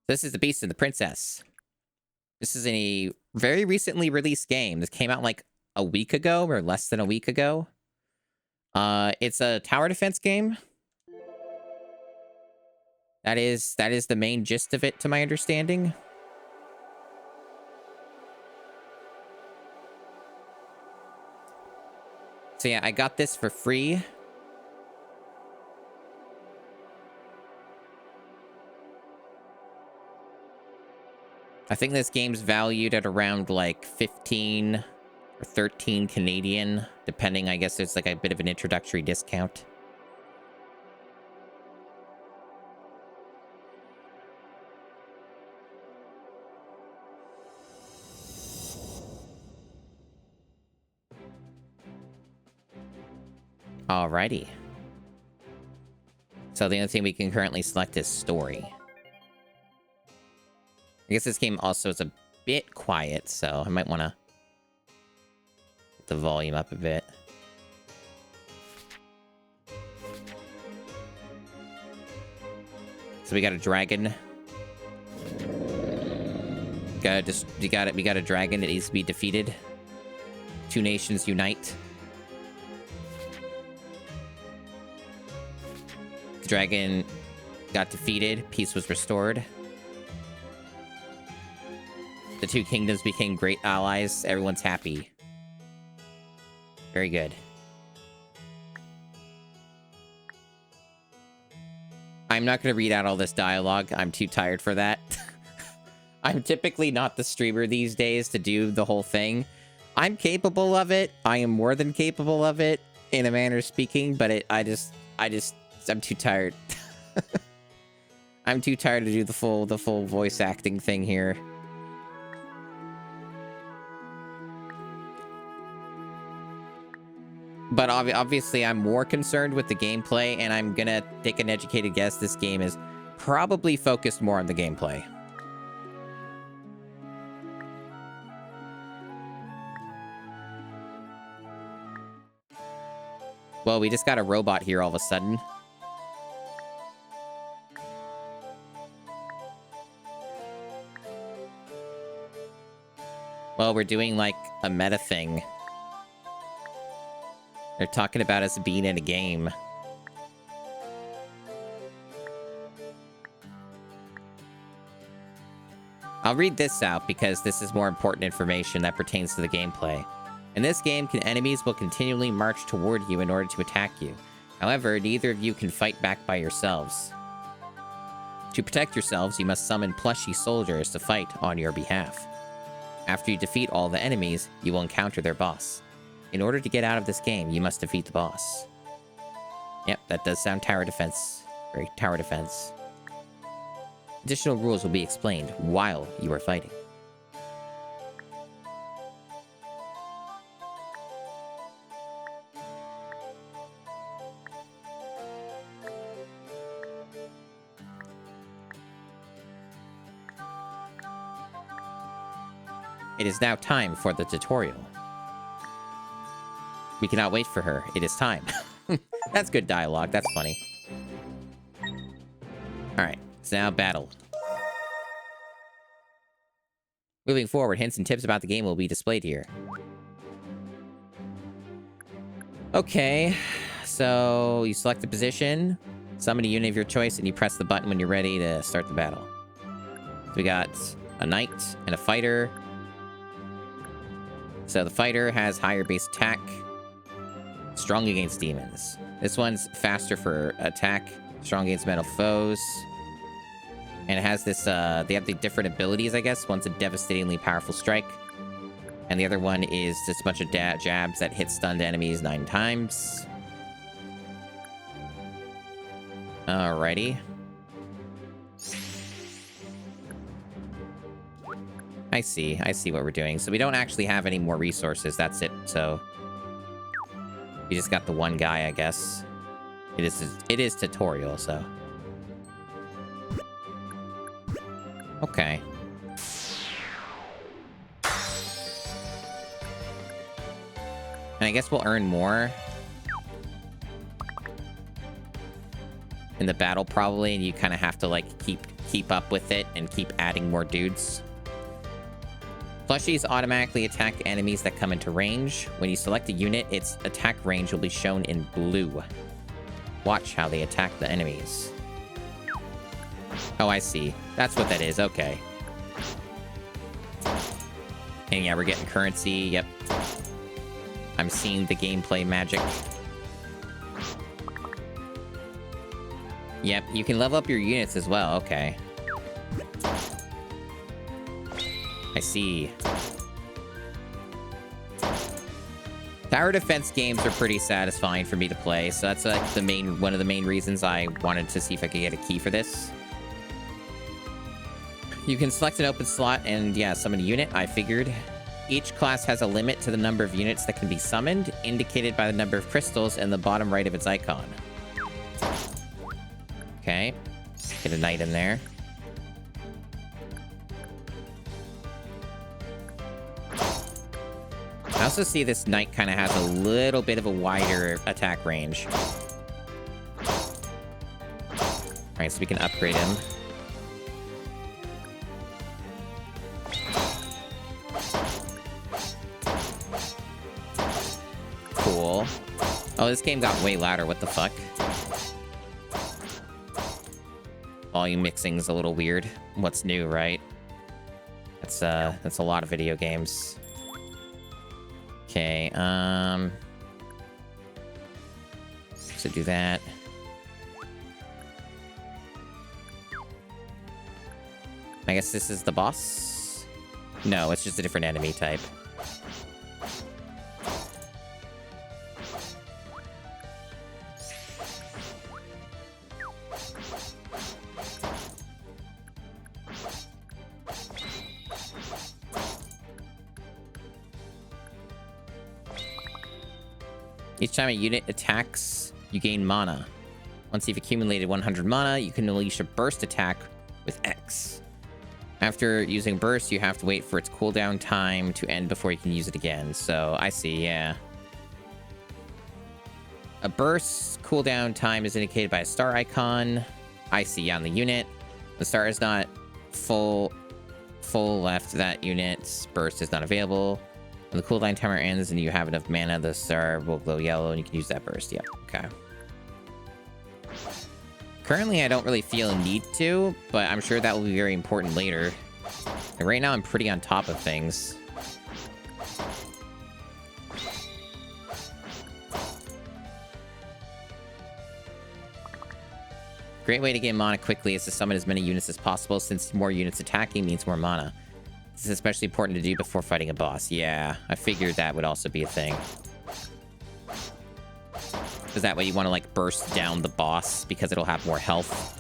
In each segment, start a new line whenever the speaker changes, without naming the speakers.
This is The Beast and the Princess. This is a very recently released game. This came out like a week ago or less than a week ago. It's a tower defense game. That is the main gist of it, to my understanding. So yeah, I got this for free. I think this game's valued at around like 15 or 13 Canadian, depending. I guess there's like a bit of an introductory discount. Alrighty. So the only thing we can currently select is story. I guess this game also is a bit quiet, so I might want to get the volume up a bit. So we got a dragon. We got a dragon that needs to be defeated. Two nations unite. The dragon got defeated. Peace was restored. The two kingdoms became great allies. Everyone's happy. Very good. I'm not going to read out all this dialogue. I'm too tired for that. I'm typically not the streamer these days to do the whole thing. I'm capable of it. I am more than capable of it, in a manner of speaking, but I'm too tired. I'm too tired to do the full voice acting thing here. But obviously, I'm more concerned with the gameplay, and I'm gonna take an educated guess this game is probably focused more on the gameplay. Well, we just got a robot here all of a sudden. Well, we're doing, like, a meta thing. They're talking about us being in a game. I'll read this out because this is more important information that pertains to the gameplay. In this game, enemies will continually march toward you in order to attack you. However, neither of you can fight back by yourselves. To protect yourselves, you must summon plushy soldiers to fight on your behalf. After you defeat all the enemies, you will encounter their boss. In order to get out of this game, you must defeat the boss. Yep, that does sound tower defense. Very tower defense. Additional rules will be explained while you are fighting. It is now time for the tutorial. We cannot wait for her. It is time. That's good dialogue. That's funny. Alright, so now battle. Moving forward, hints and tips about the game will be displayed here. Okay, so you select a position, summon a unit of your choice, and you press the button when you're ready to start the battle. So we got a knight and a fighter. So the fighter has higher base attack. Strong against demons. This one's faster for attack. Strong against metal foes. And it has this, they have the different abilities, I guess. One's a devastatingly powerful strike. And the other one is just a bunch of jabs that hit stunned enemies 9 times. Alrighty. I see what we're doing. So we don't actually have any more resources. That's it, so... We just got the one guy, I guess. It is tutorial, so. Okay. And I guess we'll earn more in the battle, probably, and you kind of have to, like, keep up with it and keep adding more dudes. Plushies automatically attack enemies that come into range. When you select a unit, its attack range will be shown in blue. Watch how they attack the enemies. Oh, I see. That's what that is. Okay. And yeah, we're getting currency. Yep. I'm seeing the gameplay magic. Yep, you can level up your units as well. Okay. I see. Tower defense games are pretty satisfying for me to play, so that's like one of the main reasons I wanted to see if I could get a key for this. You can select an open slot and, yeah, summon a unit. I figured. Each class has a limit to the number of units that can be summoned, indicated by the number of crystals in the bottom right of its icon. Okay. Get a knight in there. I also see this knight kind of has a little bit of a wider attack range. Alright, so we can upgrade him. Cool. Oh, this game got way louder. What the fuck? Volume mixing's a little weird. What's new, right? That's a lot of video games. Okay, so do that. I guess this is the boss? No, it's just a different enemy type. Each time a unit attacks, you gain mana. Once you've accumulated 100 mana, you can unleash a burst attack with X. After using burst, you have to wait for its cooldown time to end before you can use it again. So, I see, yeah. A burst cooldown time is indicated by a star icon. I see, on the unit. The star is not full left. That unit's burst is not available. When the cooldown timer ends and you have enough mana, the star will glow yellow and you can use that burst. Yep, okay. Currently, I don't really feel a need to, but I'm sure that will be very important later. And right now, I'm pretty on top of things. Great way to gain mana quickly is to summon as many units as possible, since more units attacking means more mana. This is especially important to do before fighting a boss. Yeah, I figured that would also be a thing. Because that way you want to, like, burst down the boss, because it'll have more health.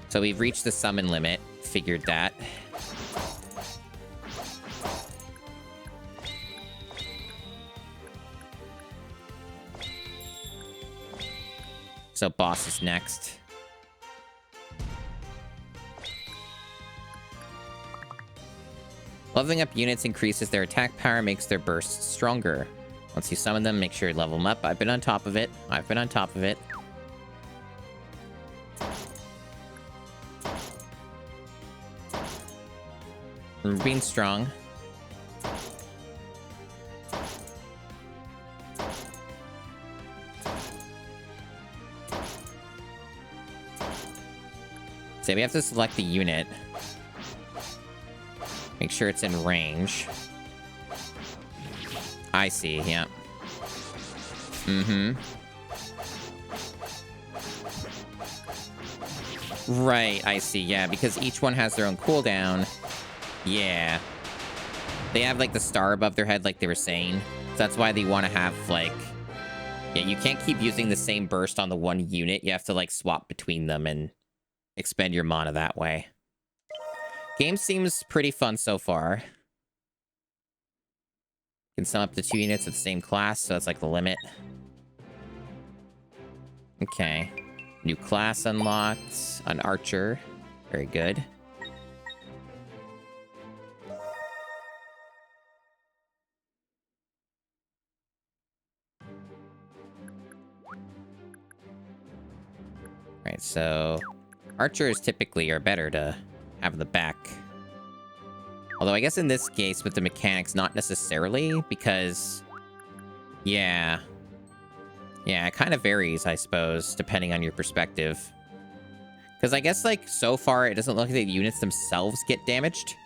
So we've reached the summon limit. Figured that. So boss is next. Leveling up units increases their attack power, makes their bursts stronger. Once you summon them, make sure you level them up. I've been on top of it. I've been on top of it. We're being strong. So we have to select the unit. Make sure it's in range. I see, yeah. Mm-hmm. Right, I see, yeah, because each one has their own cooldown. Yeah. They have, like, the star above their head, like they were saying. So that's why they want to have, like... Yeah, you can't keep using the same burst on the one unit. You have to, like, swap between them and expend your mana that way. Game seems pretty fun so far. Can sum up to 2 units of the same class, so that's like the limit. Okay. New class unlocked. An archer. Very good. Right, so archers typically are better to have in the back. Although I guess in this case with the mechanics, not necessarily, because yeah, it kind of varies, I suppose, depending on your perspective. Because I guess, like, so far, it doesn't look like the units themselves get damaged.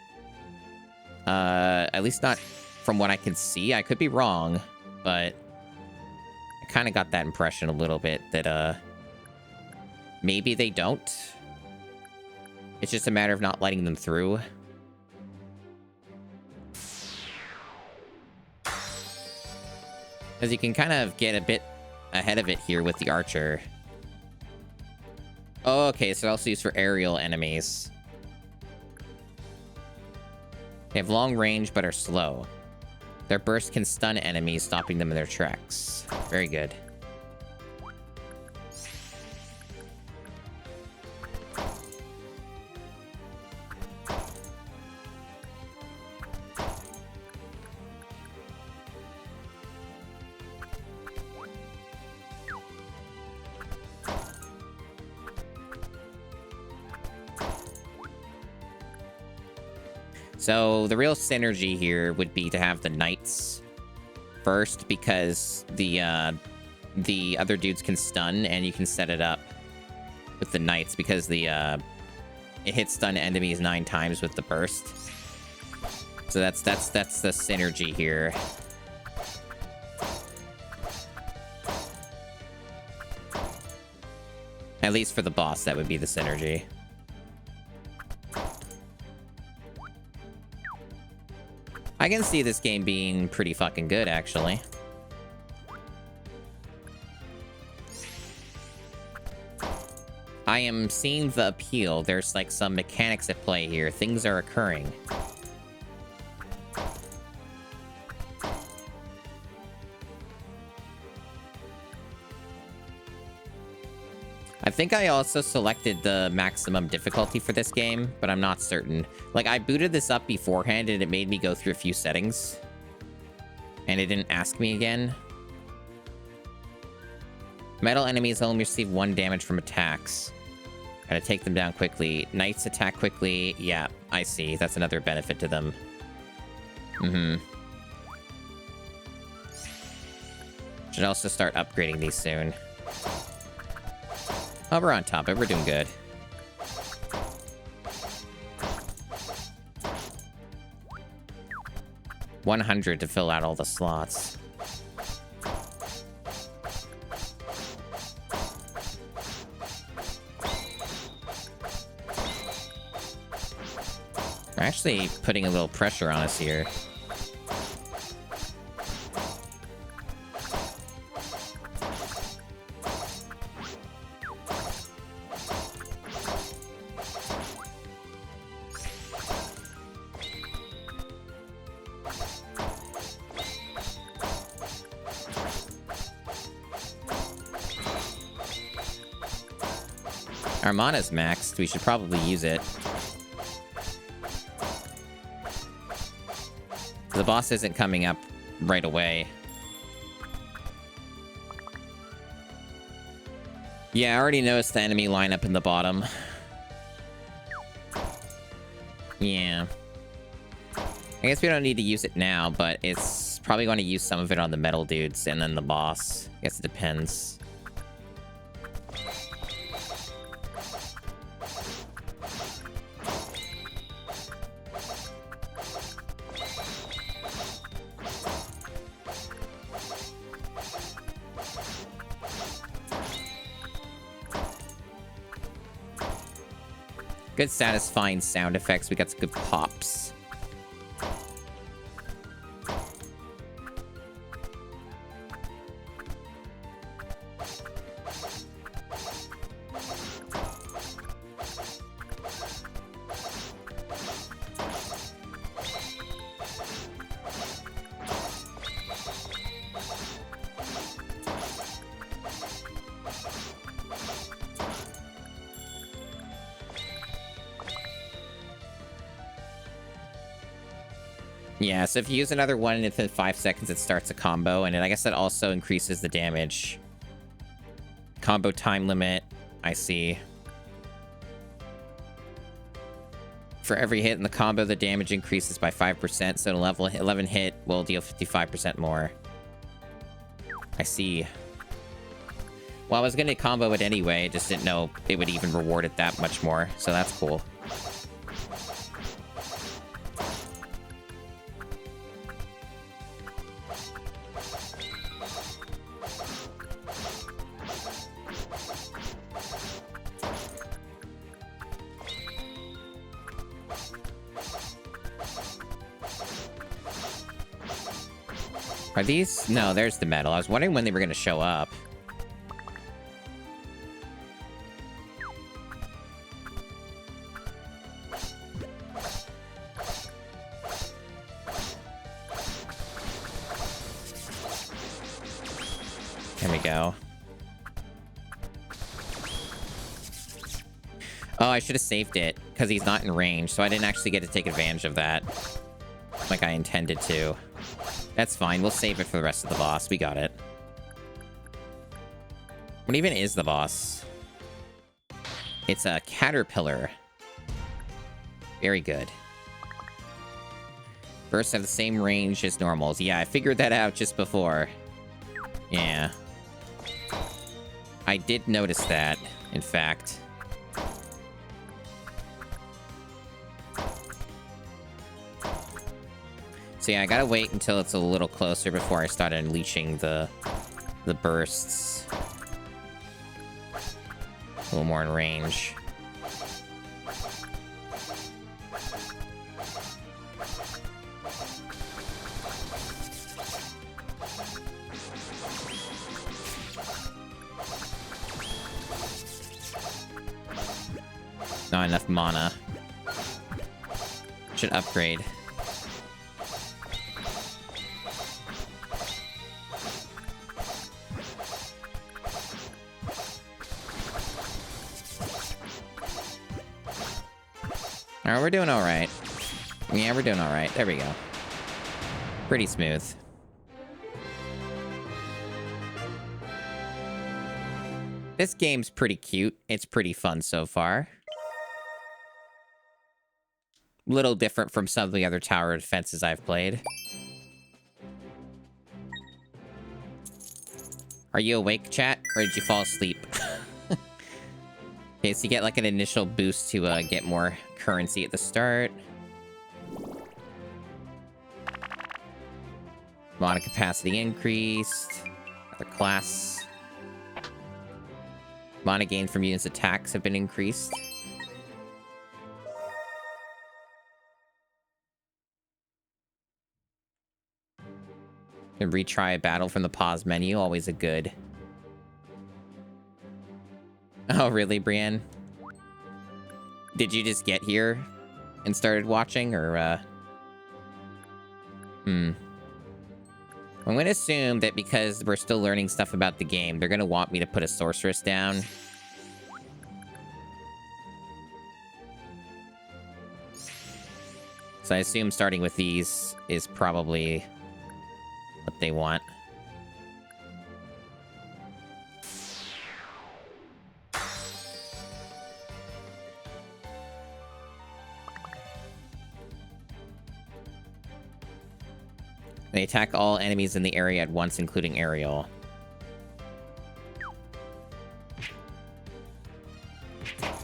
At least not from what I can see. I could be wrong, but I kind of got that impression a little bit that, maybe they don't. It's just a matter of not letting them through. Because you can kind of get a bit ahead of it here with the archer. Oh, okay, so also used for aerial enemies. They have long range but are slow. Their burst can stun enemies, stopping them in their tracks. Very good. So the real synergy here would be to have the knights first, because the other dudes can stun, and you can set it up with the knights because the it hits stun enemies 9 times with the burst. So that's the synergy here. At least for the boss, that would be the synergy. I can see this game being pretty fucking good, actually. I am seeing the appeal. There's, like, some mechanics at play here. Things are occurring. I think I also selected the maximum difficulty for this game, but I'm not certain. Like, I booted this up beforehand, and it made me go through a few settings. And it didn't ask me again. Metal enemies only receive 1 damage from attacks. Gotta take them down quickly. Knights attack quickly. Yeah, I see. That's another benefit to them. Should also start upgrading these soon. Oh, we're on top of it. We're doing good. $100 to fill out all the slots. We're actually putting a little pressure on us here. Our mana's maxed. We should probably use it. The boss isn't coming up right away. Yeah, I already noticed the enemy lineup in the bottom. Yeah. I guess we don't need to use it now, but it's probably going to use some of it on the metal dudes and then the boss. I guess it depends. Good satisfying sound effects. We got some good pops. Yeah, so if you use another one within 5 seconds, it starts a combo, and I guess that also increases the damage. Combo time limit. I see. For every hit in the combo, the damage increases by 5%, so a level 11 hit will deal 55% more. I see. Well, I was going to combo it anyway, just didn't know it would even reward it that much more, so that's cool. Are these? No, there's the medal. I was wondering when they were going to show up. There we go. Oh, I should have saved it, because he's not in range, so I didn't actually get to take advantage of that like I intended to. That's fine. We'll save it for the rest of the boss. We got it. What even is the boss? It's a caterpillar. Very good. Bursts have the same range as normals. Yeah, I figured that out just before. Yeah. I did notice that, in fact. So yeah, I gotta wait until it's a little closer before I start unleashing the bursts. A little more in range. Not enough mana. Should upgrade. Alright, we're doing alright. Yeah, we're doing alright. There we go. Pretty smooth. This game's pretty cute. It's pretty fun so far. Little different from some of the other tower defenses I've played. Are you awake, chat? Or did you fall asleep? Okay, so you get like an initial boost to get more currency at the start. Mana capacity increased. Other class. Mana gain from units' attacks have been increased. And retry a battle from the pause menu, always a good. Oh, really, Brienne? Did you just get here and started watching, or, I'm gonna assume that because we're still learning stuff about the game, they're gonna want me to put a sorceress down. So I assume starting with these is probably what they want. They attack all enemies in the area at once, including aerial.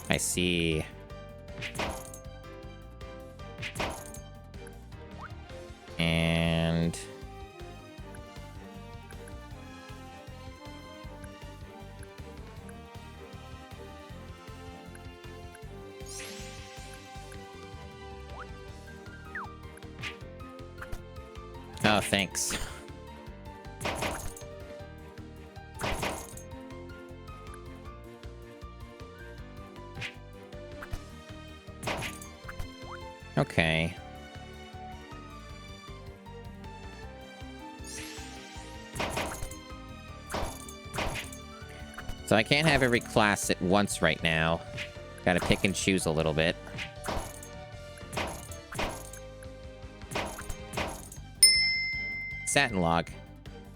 I see. And... oh, thanks. Okay. So I can't have every class at once right now. Gotta pick and choose a little bit. Satin Log.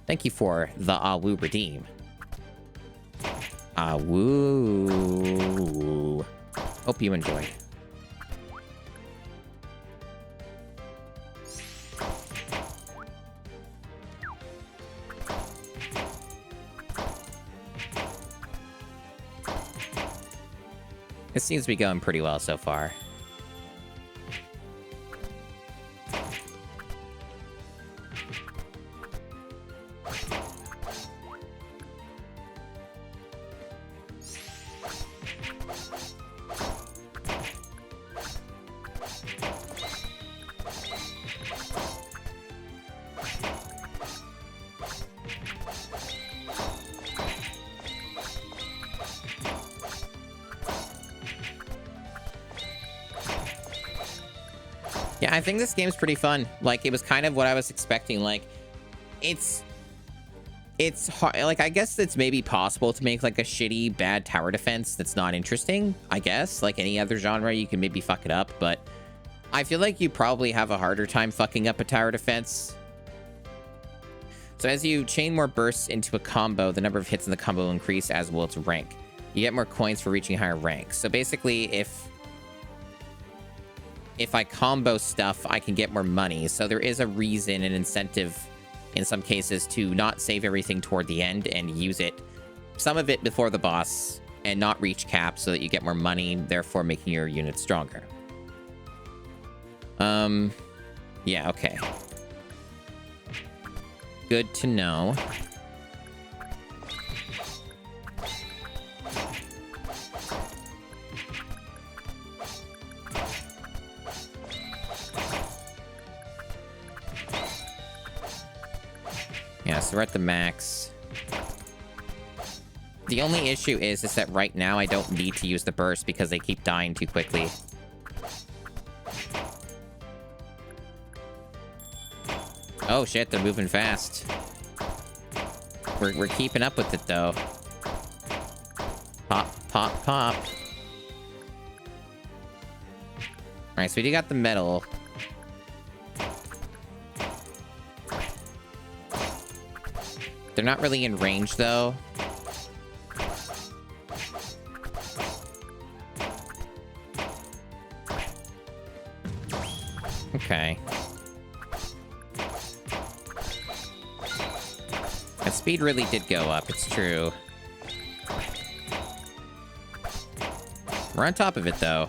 Thank you for the Awu Redeem. Ah, woo. Hope you enjoyed. It seems to be going pretty well so far. Yeah, I think this game's pretty fun. Like, it was kind of what I was expecting. Like, it's hard. Like, I guess it's maybe possible to make, like, a shitty, bad tower defense that's not interesting, I guess. Like any other genre, you can maybe fuck it up, but I feel like you probably have a harder time fucking up a tower defense. So as you chain more bursts into a combo, the number of hits in the combo will increase, as will its rank. You get more coins for reaching higher ranks. So basically, if I combo stuff, I can get more money. So there is a reason, an incentive in some cases, to not save everything toward the end and use it, some of it before the boss, and not reach cap so that you get more money, therefore making your unit stronger. Yeah, okay. Good to know. Yeah, so we're at the max. The only issue is that right now I don't need to use the burst because they keep dying too quickly. Oh shit, they're moving fast. We're keeping up with it though. Pop, pop, pop. Alright, so we do got the metal. They're not really in range, though. Okay. That speed really did go up, it's true. We're on top of it, though.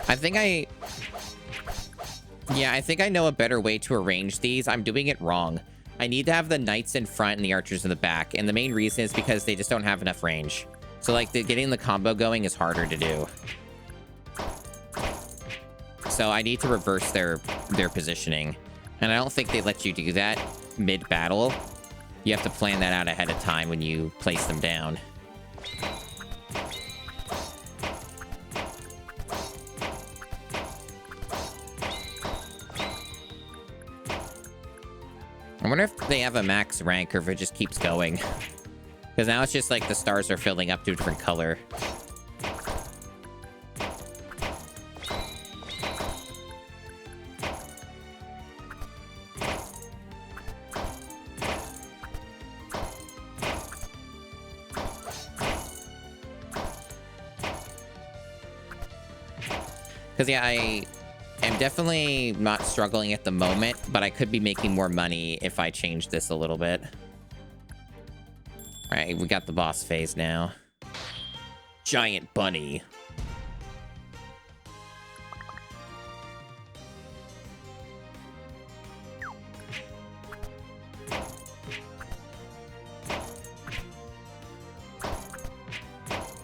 I think I know a better way to arrange these. I'm doing it wrong. I need to have the knights in front and the archers in the back, and the main reason is because they just don't have enough range. So, like, getting the combo going is harder to do. So I need to reverse their positioning. And I don't think they let you do that mid-battle. You have to plan that out ahead of time when you place them down. I wonder if they have a max rank or if it just keeps going. Because now it's just like the stars are filling up to a different color. Because, yeah, I am definitely not struggling at the moment, but I could be making more money if I change this a little bit. All right, we got the boss phase now. Giant bunny.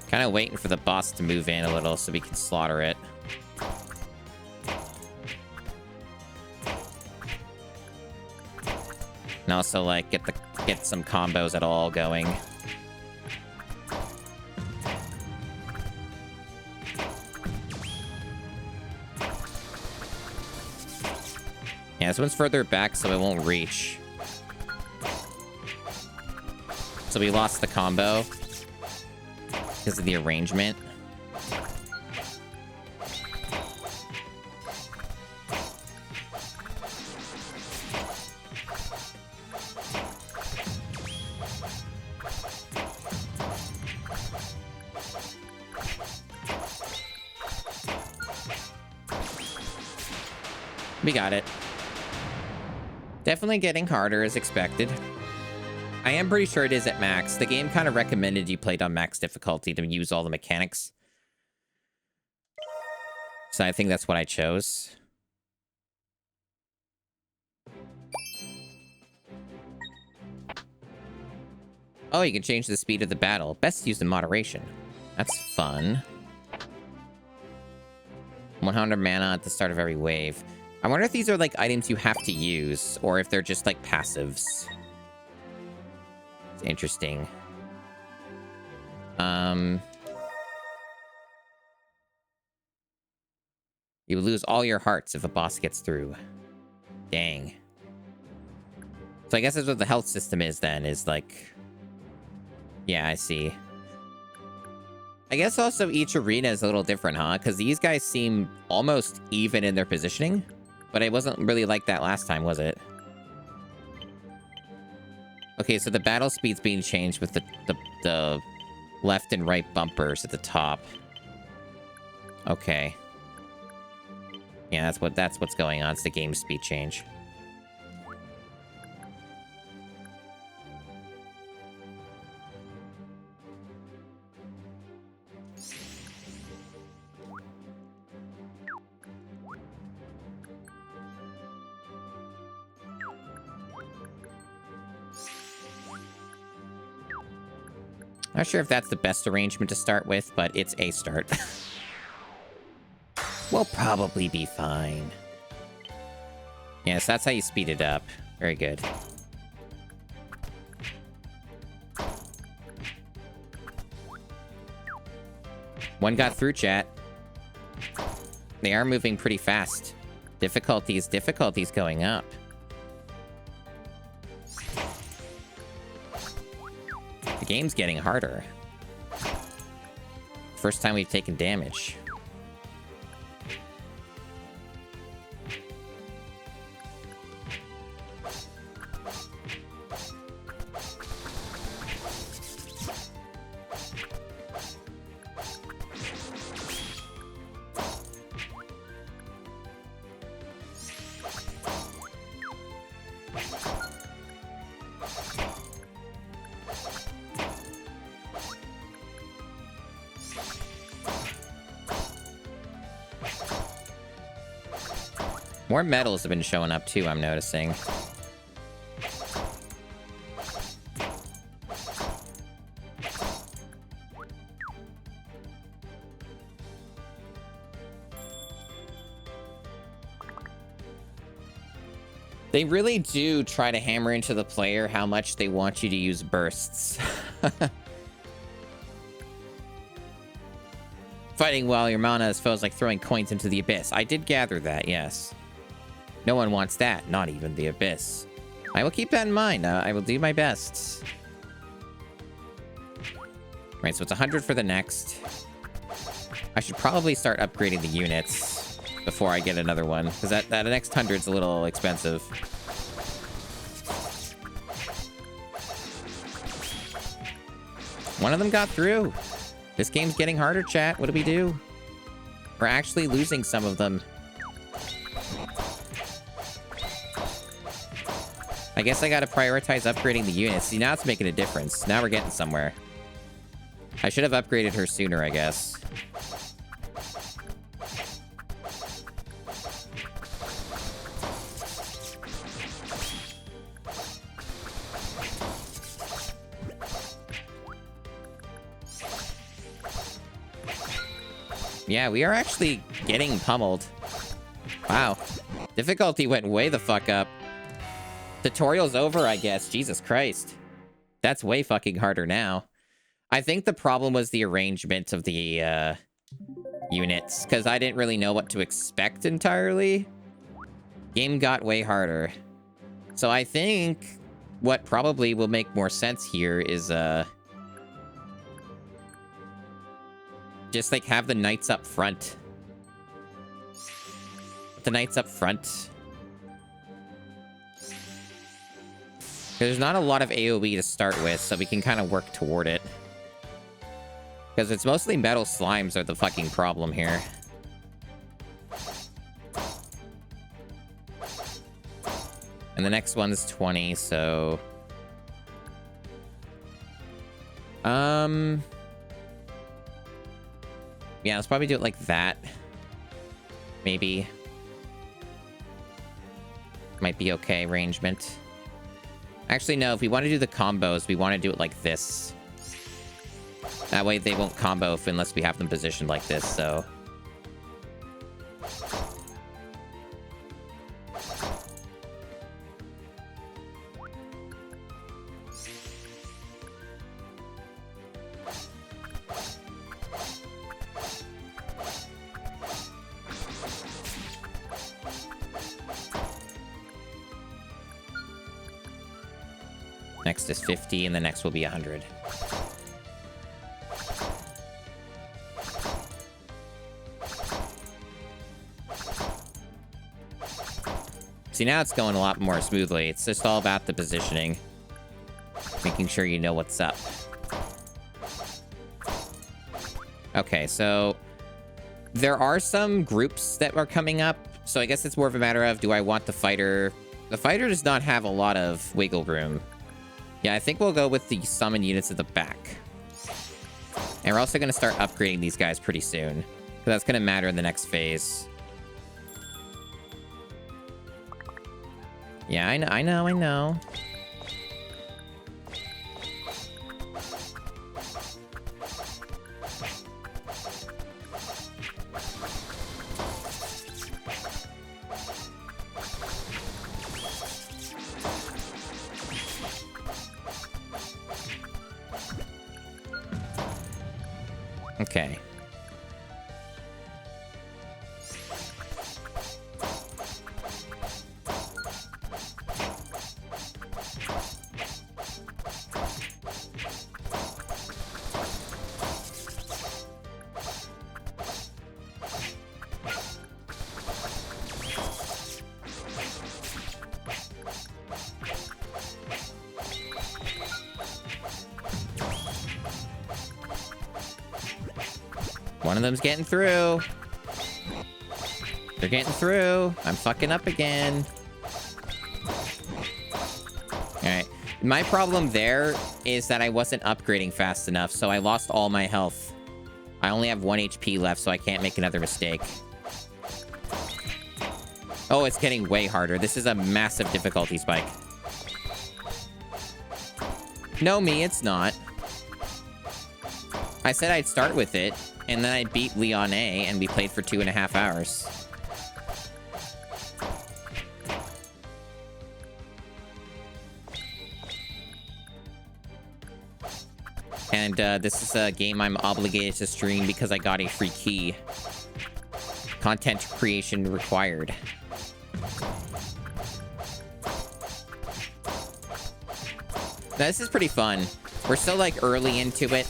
Kind of waiting for the boss to move in a little so we can slaughter it. And also, like, get some combos at all going. Yeah, this one's further back, so it won't reach. So we lost the combo because of the arrangement. We got it. Definitely getting harder as expected. I am pretty sure it is at max. The game kind of recommended you played on max difficulty to use all the mechanics. So I think that's what I chose. Oh, you can change the speed of the battle. Best used in moderation. That's fun. 100 mana at the start of every wave. I wonder if these are like items you have to use, or if they're just like passives. It's interesting. You lose all your hearts if a boss gets through. Dang. So I guess that's what the health system is then, is like... Yeah, I see. I guess also each arena is a little different, huh? Because these guys seem almost even in their positioning. But it wasn't really like that last time, was it? Okay, so the battle speed's being changed with the left and right bumpers at the top. Okay. Yeah, that's what's going on. It's the game speed change. Not sure if that's the best arrangement to start with, but it's a start. We'll probably be fine. Yes, that's how you speed it up. Very good. One got through, chat. They are moving pretty fast. Difficulties going up. The game's getting harder. First time we've taken damage. More medals have been showing up too, I'm noticing. They really do try to hammer into the player how much they want you to use bursts. Fighting while your mana is foes like throwing coins into the abyss. I did gather that, yes. No one wants that, not even the abyss. I will keep that in mind. I will do my best. Right, so it's 100 for the next. I should probably start upgrading the units before I get another one, because that next 100's a little expensive. One of them got through. This game's getting harder, chat. What do we do? We're actually losing some of them. I guess I gotta prioritize upgrading the units. See, now it's making a difference. Now we're getting somewhere. I should have upgraded her sooner, I guess. Yeah, we are actually getting pummeled. Wow. Difficulty went way the fuck up. Tutorial's over, I guess. Jesus Christ. That's way fucking harder now. I think the problem was the arrangement of the units, because I didn't really know what to expect entirely. Game got way harder. So I think what probably will make more sense here is just like have the knights up front. Put the knights up front. There's not a lot of AoE to start with, so we can kind of work toward it. Because it's mostly metal slimes are the fucking problem here. And the next one's 20, so... Yeah, let's probably do it like that. Maybe. Might be okay, arrangement. Actually, no, if we want to do the combos, we want to do it like this. That way they won't combo unless we have them positioned like this, so... Next is 50, and the next will be 100. See, now it's going a lot more smoothly. It's just all about the positioning. Making sure you know what's up. Okay, so... there are some groups that are coming up, so I guess it's more of a matter of, do I want the fighter... The fighter does not have a lot of wiggle room. Yeah, I think we'll go with the summon units at the back. And we're also going to start upgrading these guys pretty soon. Because that's going to matter in the next phase. Yeah, I know. Okay. One of them's getting through. They're getting through. I'm fucking up again. Alright. My problem there is that I wasn't upgrading fast enough, so I lost all my health. I only have 1 HP left, so I can't make another mistake. Oh, it's getting way harder. This is a massive difficulty spike. No, me, it's not. I said I'd start with it, and then I beat Leon A, and we played for 2.5 hours. And this is a game I'm obligated to stream because I got a free key. Content creation required. Now, this is pretty fun. We're still, like, early into it.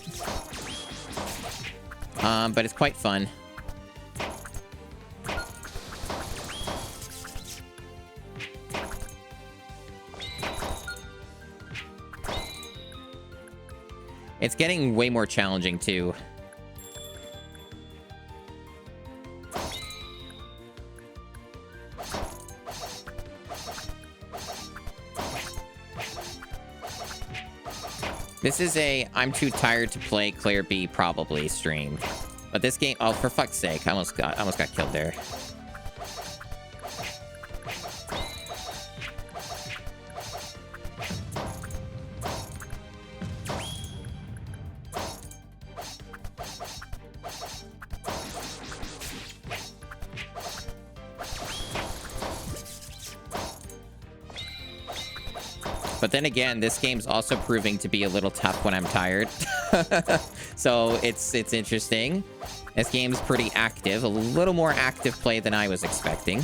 But it's quite fun. It's getting way more challenging, too. This is a I'm too tired to play Claire B probably stream. But this game, oh, for fuck's sake, I almost got killed there. But then again, this game's also proving to be a little tough when I'm tired. So it's interesting. This game's pretty active, a little more active play than I was expecting.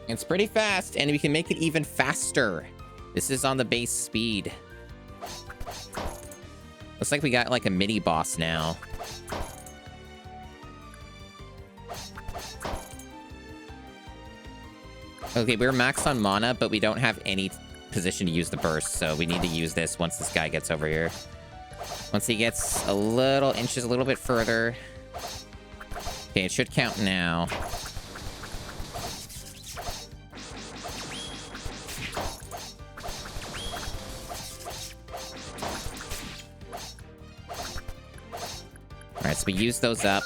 It's pretty fast, and we can make it even faster. This is on the base speed. Looks like we got like a mini boss now. Okay, we're maxed on mana, but we don't have any position to use the burst, so we need to use this once this guy gets over here. Once he gets a little inches a little bit further. Okay, it should count now. Alright, so we use those up.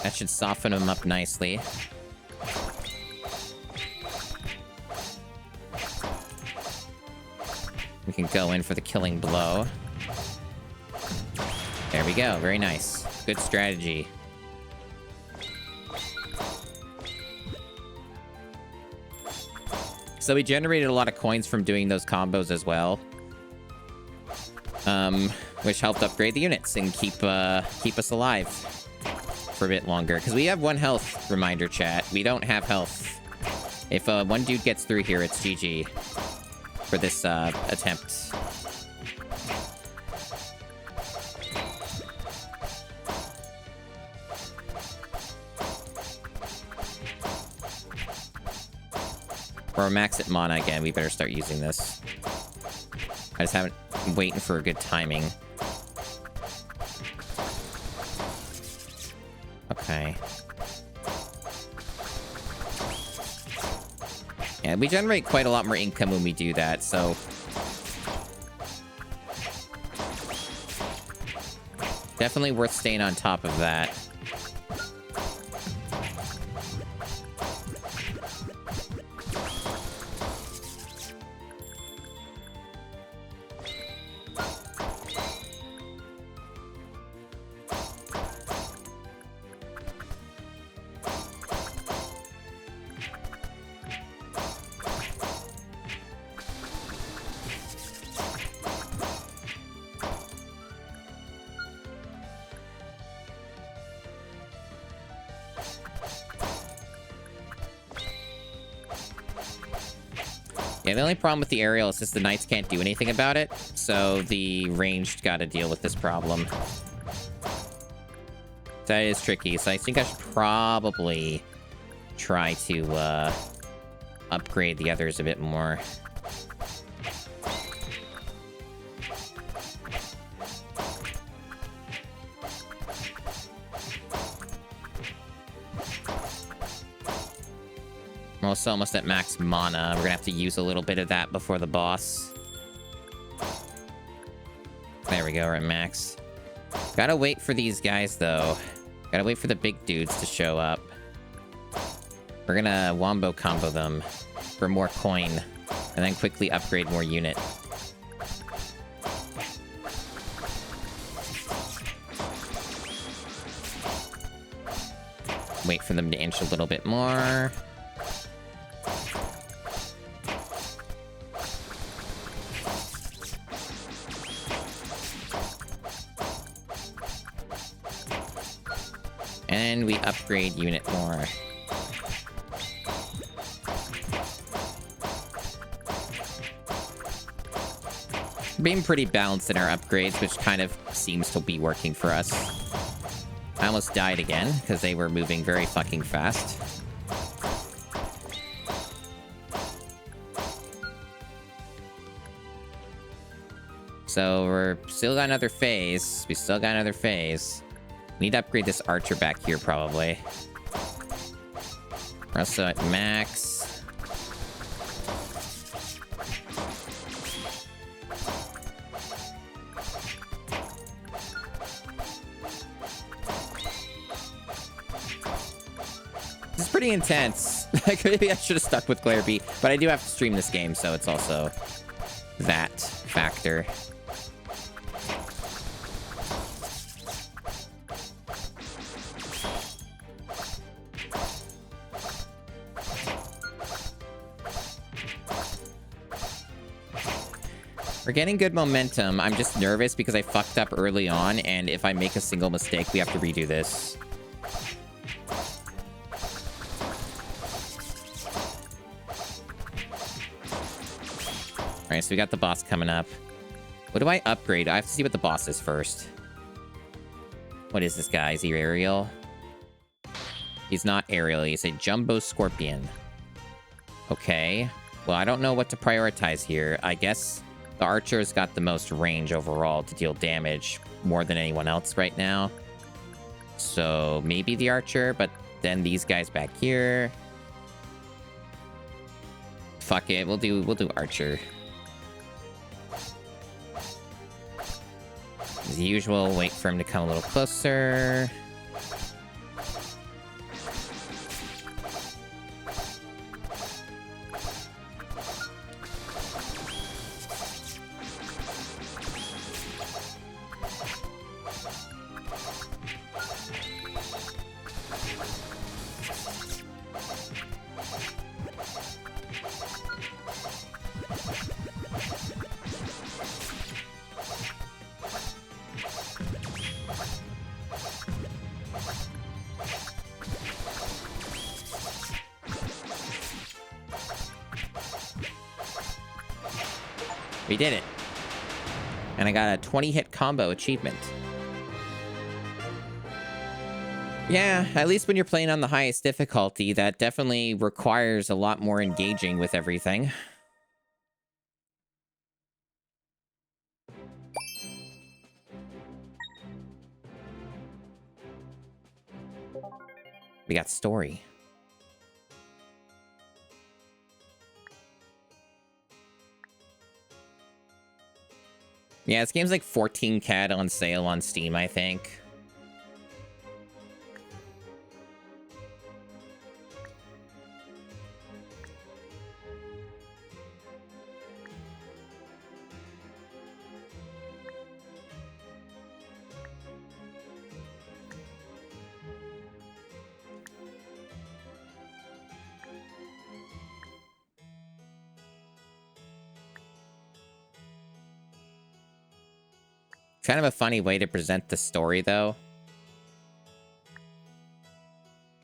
That should soften him up nicely. We can go in for the killing blow. There we go. Very nice. Good strategy. So we generated a lot of coins from doing those combos as well. Which helped upgrade the units and keep us alive for a bit longer. Because we have 1 health, reminder chat. We don't have health. If one dude gets through here, it's GG for this attempt. We're max at mana again. We better start using this. I just haven't been waiting for a good timing. Okay. Yeah, we generate quite a lot more income when we do that, so... definitely worth staying on top of that. Yeah, the only problem with the aerial is just the knights can't do anything about it, so the ranged gotta deal with this problem. That is tricky, so I think I should probably try to upgrade the others a bit more. We're also almost at max mana. We're gonna have to use a little bit of that before the boss. There we go, we're at max. Gotta wait for these guys, though. Gotta wait for the big dudes to show up. We're gonna wombo combo them for more coin, and then quickly upgrade more unit. Wait for them to inch a little bit more. And we upgrade unit more. Being pretty balanced in our upgrades, which kind of seems to be working for us. I almost died again, because they were moving very fucking fast. So we're still got another phase. We still got another phase. Need to upgrade this archer back here, probably. We're also at max. This is pretty intense. Like, maybe I should have stuck with Glare B, but I do have to stream this game, so it's also that factor. We're getting good momentum. I'm just nervous because I fucked up early on, and if I make a single mistake, we have to redo this. Alright, so we got the boss coming up. What do I upgrade? I have to see what the boss is first. What is this guy? Is he aerial? He's not aerial. He's a jumbo scorpion. Okay. Well, I don't know what to prioritize here. I guess the archer's got the most range overall to deal damage more than anyone else right now. So maybe the archer, but then these guys back here. Fuck it, we'll do archer. As usual, wait for him to come a little closer. We did it. And I got a 20-hit combo achievement. Yeah, at least when you're playing on the highest difficulty, that definitely requires a lot more engaging with everything. We got story. Yeah, this game's like 14 CAD on sale on Steam, I think. Kind of a funny way to present the story, though.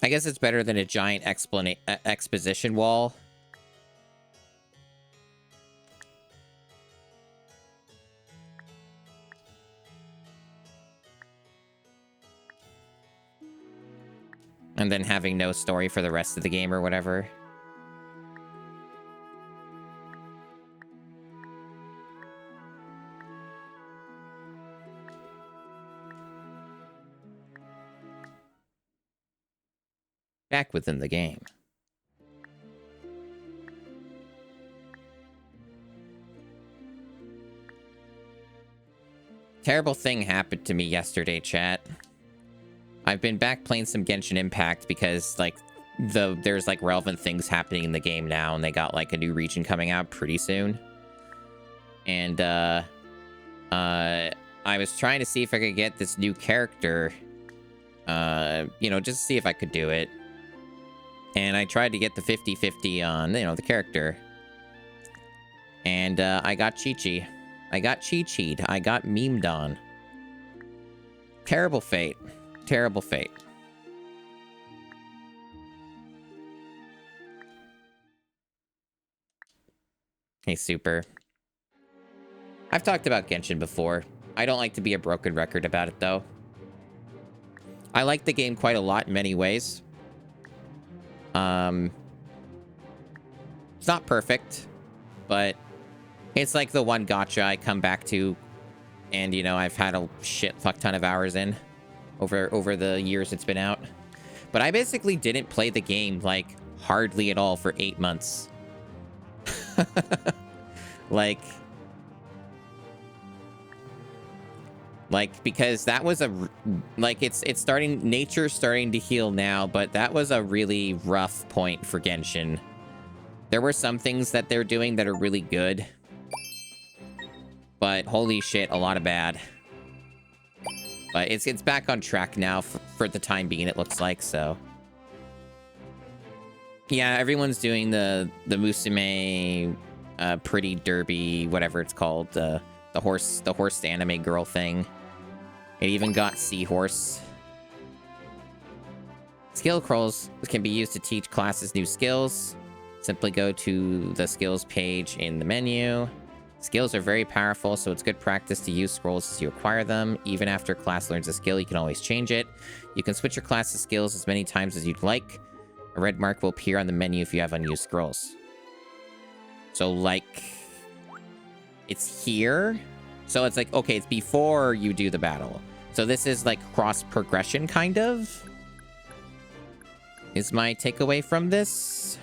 I guess it's better than a giant exposition wall. And then having no story for the rest of the game or whatever. Back within the game. Terrible thing happened to me yesterday, chat. I've been back playing some Genshin Impact because, like, there's, like, relevant things happening in the game now, and they got, like, a new region coming out pretty soon. And, I was trying to see if I could get this new character, you know, just to see if I could do it. And I tried to get the 50-50 on, you know, the character. And, I got Chi-Chi. I got Chi-Chi'd. I got memed on. Terrible fate. Terrible fate. Hey, Super. I've talked about Genshin before. I don't like to be a broken record about it, though. I like the game quite a lot in many ways. It's not perfect, but it's like the one gacha I come back to, and, you know, I've had a fuck ton of hours in over the years it's been out. But I basically didn't play the game, like, hardly at all for 8 months. like, because that was it's starting, nature's starting to heal now, but that was a really rough point for Genshin. There were some things that they're doing that are really good, but holy shit, a lot of bad. But it's back on track now for the time being, it looks like, so. Yeah, everyone's doing the Musume pretty derby, whatever it's called, the horse anime girl thing. It even got Seahorse. Skill scrolls can be used to teach classes new skills. Simply go to the skills page in the menu. Skills are very powerful, so it's good practice to use scrolls as you acquire them. Even after a class learns a skill, you can always change it. You can switch your class's skills as many times as you'd like. A red mark will appear on the menu if you have unused scrolls. So, like, it's here. So it's like, okay, it's before you do the battle. So this is like cross progression, kind of, is my takeaway from this.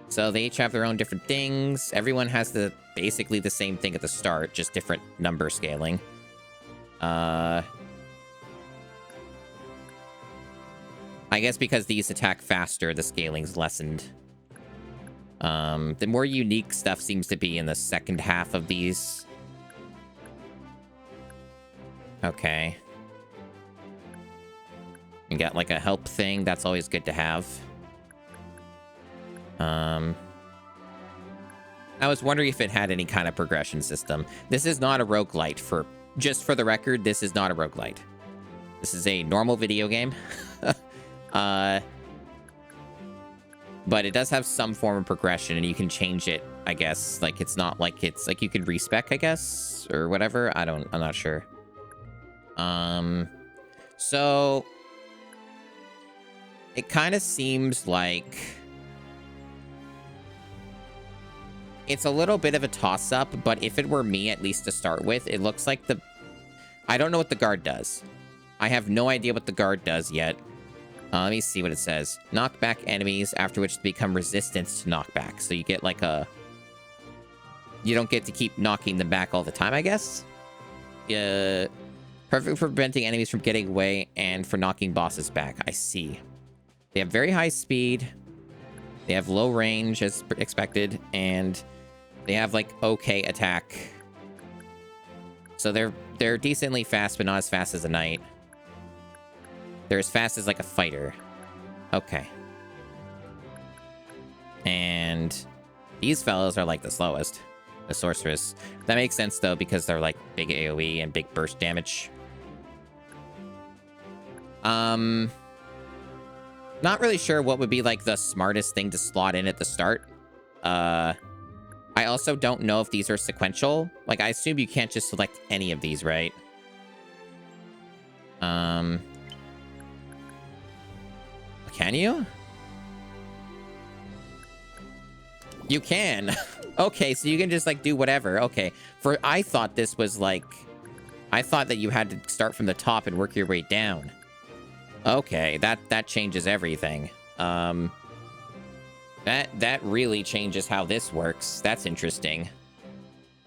So they each have their own different things. Everyone has basically the same thing at the start, just different number scaling. I guess because these attack faster, the scaling's lessened. The more unique stuff seems to be in the second half of these. Okay. You got like a help thing. That's always good to have. I was wondering if it had any kind of progression system. This is not a roguelite. Just for the record, this is not a roguelite. This is a normal video game. But it does have some form of progression, and you can change it, I guess. Like, it's not like it's like you can respec, I guess, or whatever. I'm not sure. So it kind of seems like it's a little bit of a toss-up, but if it were me, at least to start with, it looks like I don't know what the guard does. I have no idea what the guard does yet. Let me see what it says. Knock back enemies, after which they become resistant to knockback. So you get like you don't get to keep knocking them back all the time, I guess? Perfect for preventing enemies from getting away and for knocking bosses back. I see. They have very high speed. They have low range, as expected. And they have, like, okay attack. So they're decently fast, but not as fast as a knight. They're as fast as, like, a fighter. Okay. And these fellows are, like, the slowest. The sorceress. That makes sense, though, because they're, like, big AoE and big burst damage. Not really sure what would be, like, the smartest thing to slot in at the start. I also don't know if these are sequential. Like, I assume you can't just select any of these, right? Can you? You can. Okay, so you can just, like, do whatever. Okay. I thought this was, like... I thought that you had to start from the top and work your way down. Okay, that changes everything. That really changes how this works. That's interesting.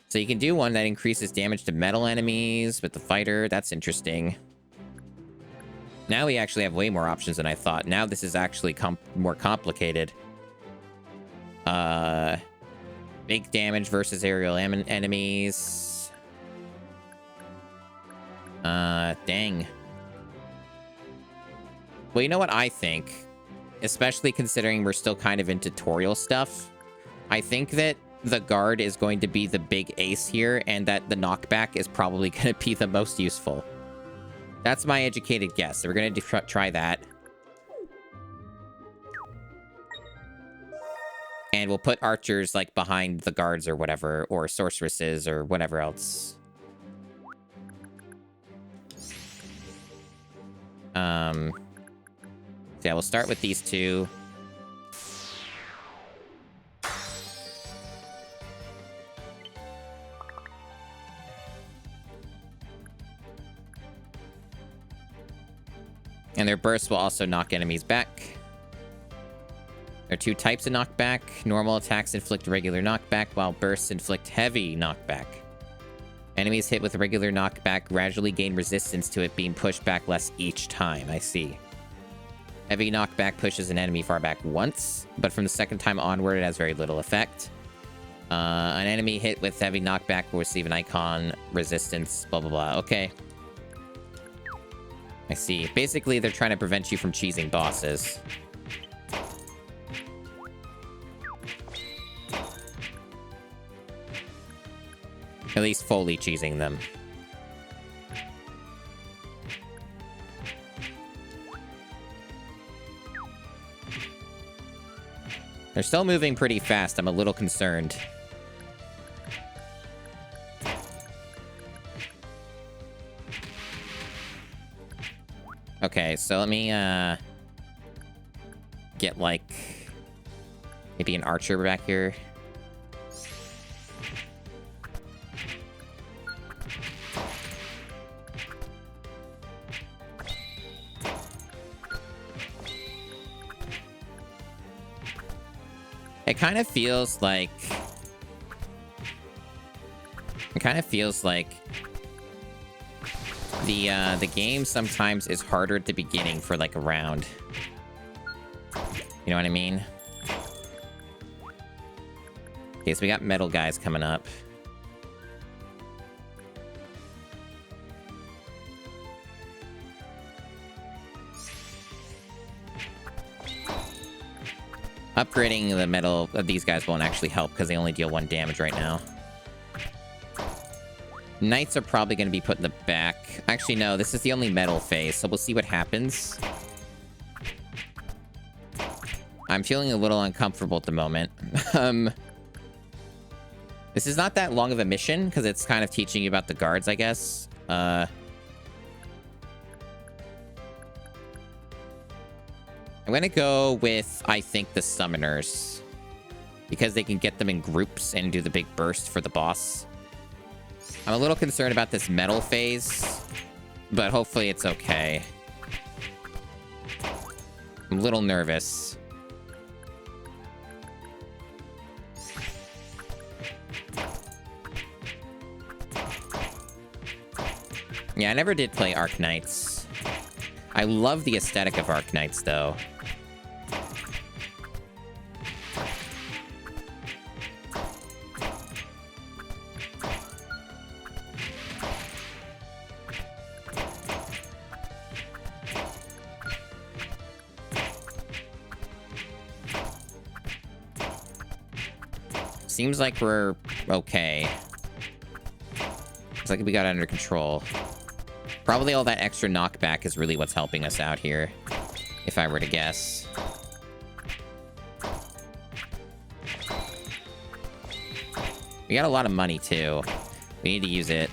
So you can do one that increases damage to metal enemies with the fighter. That's interesting. Now we actually have way more options than I thought. Now this is actually more complicated. Big damage versus aerial enemies. Dang. Well, you know what I think? Especially considering we're still kind of in tutorial stuff. I think that the guard is going to be the big ace here, and that the knockback is probably going to be the most useful. That's my educated guess. So we're going to try that. And we'll put archers, like, behind the guards or whatever, or sorceresses or whatever else. So yeah, we'll start with these two. And their bursts will also knock enemies back. There are two types of knockback. Normal attacks inflict regular knockback, while bursts inflict heavy knockback. Enemies hit with regular knockback gradually gain resistance to it being pushed back less each time. I see. Heavy knockback pushes an enemy far back once, but from the second time onward, it has very little effect. An enemy hit with heavy knockback will receive an icon, resistance, blah, blah, blah. Okay. I see. Basically, they're trying to prevent you from cheesing bosses. At least fully cheesing them. They're still moving pretty fast. I'm a little concerned. Okay, so let me, get, like... Maybe an archer back here. It kind of feels like... the game sometimes is harder at the beginning for like a round. You know what I mean? Okay, so we got metal guys coming up. Upgrading the metal of these guys won't actually help because they only deal 1 damage right now. Knights are probably going to be put in the back. Actually, no, this is the only metal phase, so we'll see what happens. I'm feeling a little uncomfortable at the moment. This is not that long of a mission, because it's kind of teaching you about the guards, I guess. I'm going to go with, I think, the summoners. Because they can get them in groups and do the big burst for the boss. I'm a little concerned about this metal phase, but hopefully it's okay. I'm a little nervous. Yeah, I never did play Arc Knights. I love the aesthetic of Arc Knights, though. Seems like we're okay. Looks like we got it under control. Probably all that extra knockback is really what's helping us out here, if I were to guess. We got a lot of money, too. We need to use it.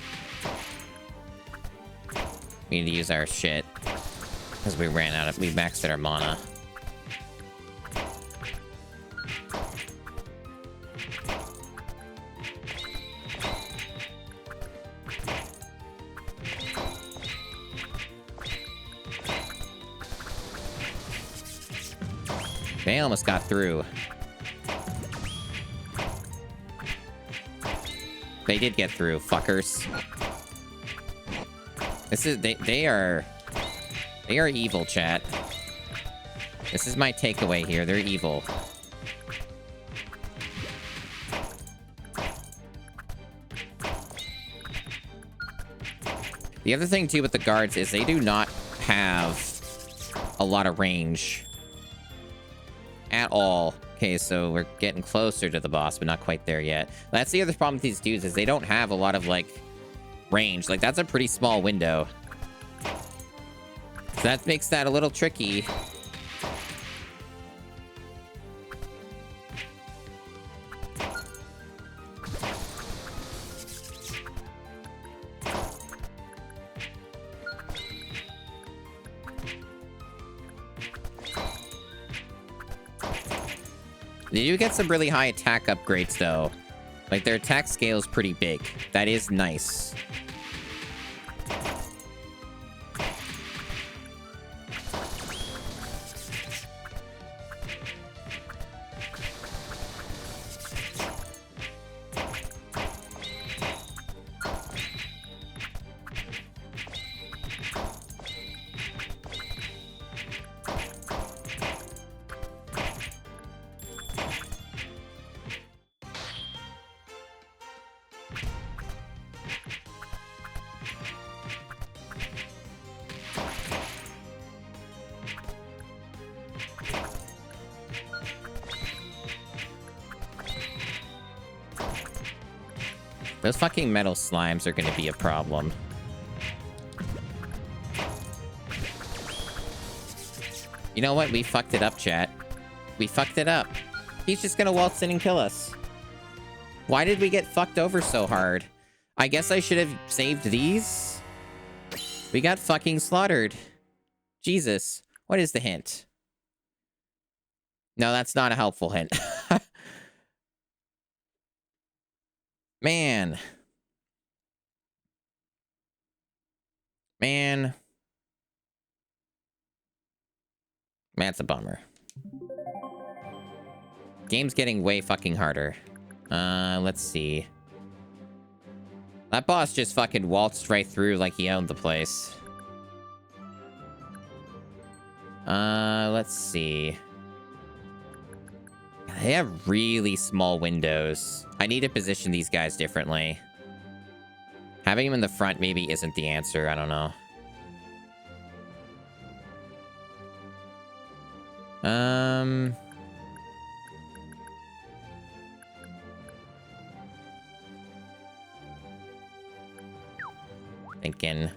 We need to use our shit. Because we maxed out our mana. They almost got through. They did get through, fuckers. This is they are evil, chat. This is my takeaway here. They're evil. The other thing too with the guards is they do not have a lot of range. At all. Okay, so we're getting closer to the boss, but not quite there yet. That's the other problem with these dudes, is they don't have a lot of, like, range. Like, that's a pretty small window. So that makes that a little tricky. They do get some really high attack upgrades, though. Like, their attack scale is pretty big. That is nice. Those fucking metal slimes are gonna be a problem. You know what? We fucked it up, chat. We fucked it up. He's just gonna waltz in and kill us. Why did we get fucked over so hard? I guess I should have saved these? We got fucking slaughtered. Jesus. What is the hint? No, that's not a helpful hint. Man. Man. Man, it's a bummer. Game's getting way fucking harder. Let's see. That boss just fucking waltzed right through like he owned the place. Let's see. They have really small windows. I need to position these guys differently. Having them in the front maybe isn't the answer. I don't know. Thinking.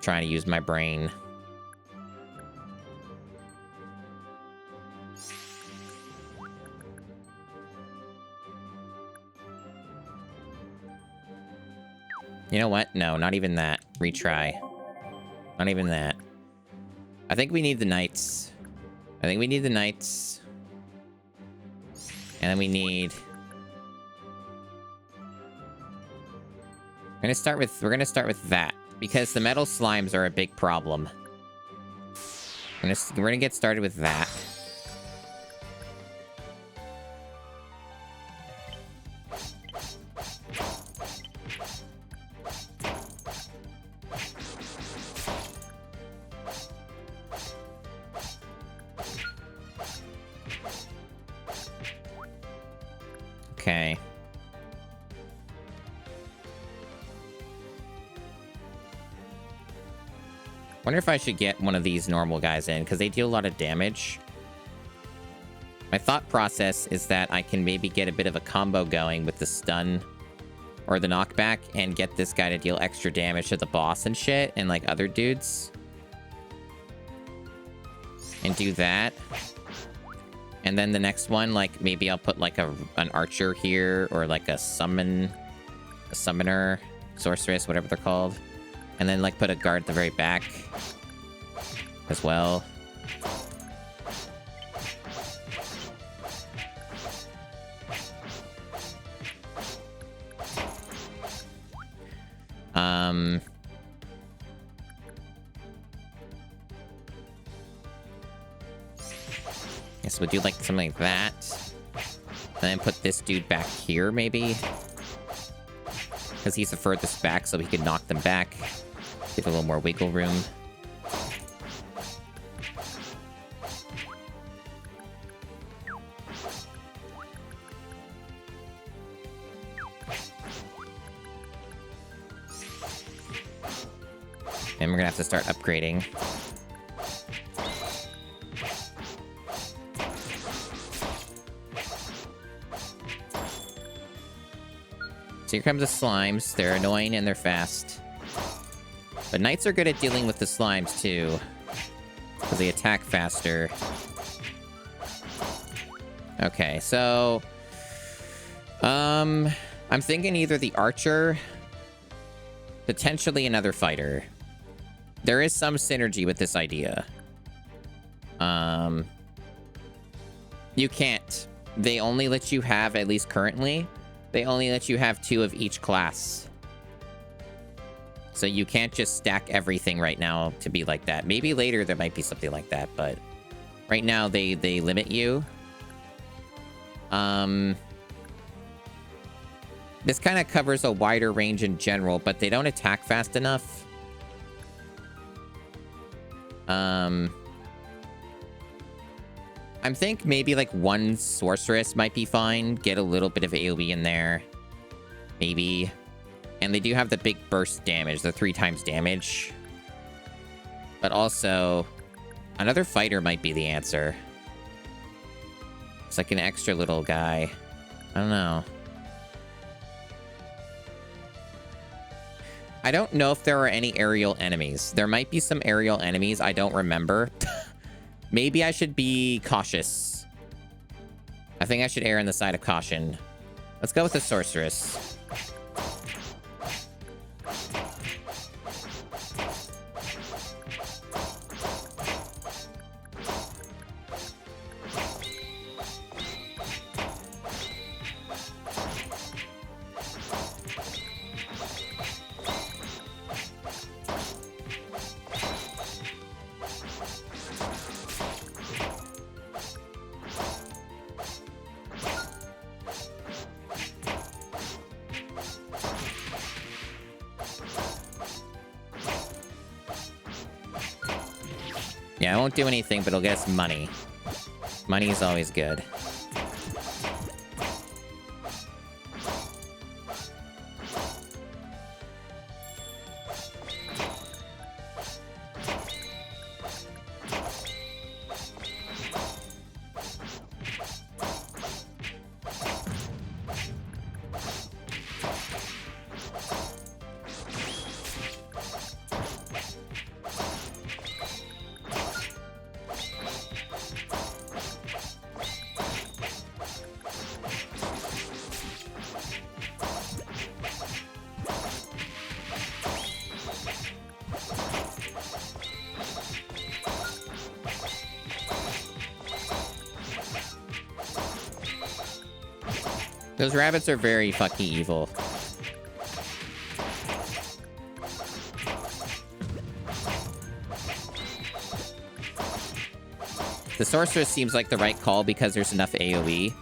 Trying to use my brain. You know what? No, not even that. Retry. Not even that. I think we need the knights. I think we need the knights. And then we need... We're gonna start with that. Because the metal slimes are a big problem. We're gonna get started with that. Okay. Wonder if I should get one of these normal guys in, because they deal a lot of damage. My thought process is that I can maybe get a bit of a combo going with the stun or the knockback and get this guy to deal extra damage to the boss and shit and like other dudes. And do that. And then the next one, like maybe I'll put like an archer here or like a summoner, sorceress, whatever they're called. And then like put a guard at the very back as well. Guess we'll do like something like that. And then put this dude back here, maybe. Because he's the furthest back, so he can knock them back. Give a little more wiggle room. And we're gonna have to start upgrading. So here comes the slimes. They're annoying and they're fast. But knights are good at dealing with the slimes too, because they attack faster. Okay, so I'm thinking either the archer, potentially another fighter. There is some synergy with this idea. You can't. They only let you have, at least currently, they only let you have 2 of each class. So you can't just stack everything right now to be like that. Maybe later there might be something like that, but right now they limit you. This kind of covers a wider range in general, but they don't attack fast enough. I think maybe like 1 sorceress might be fine. Get a little bit of AoE in there. Maybe. And they do have the big burst damage, the 3 times damage. But also, another fighter might be the answer. It's like an extra little guy. I don't know. I don't know if there are any aerial enemies. There might be some aerial enemies. I don't remember. Maybe I should be cautious. I think I should err on the side of caution. Let's go with the sorceress. Yeah, it won't do anything, but it'll get us money. Money is always good. Those rabbits are very fucking evil. The sorceress seems like the right call because there's enough AoE.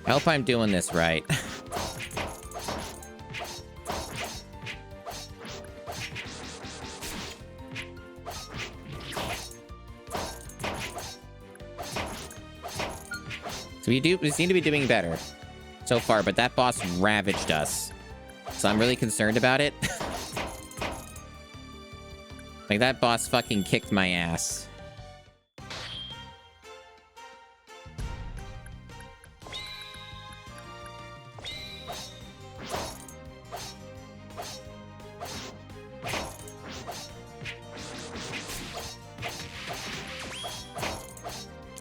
I hope I'm doing this right. So we seem to be doing better so far, but that boss ravaged us. So I'm really concerned about it. Like, that boss fucking kicked my ass.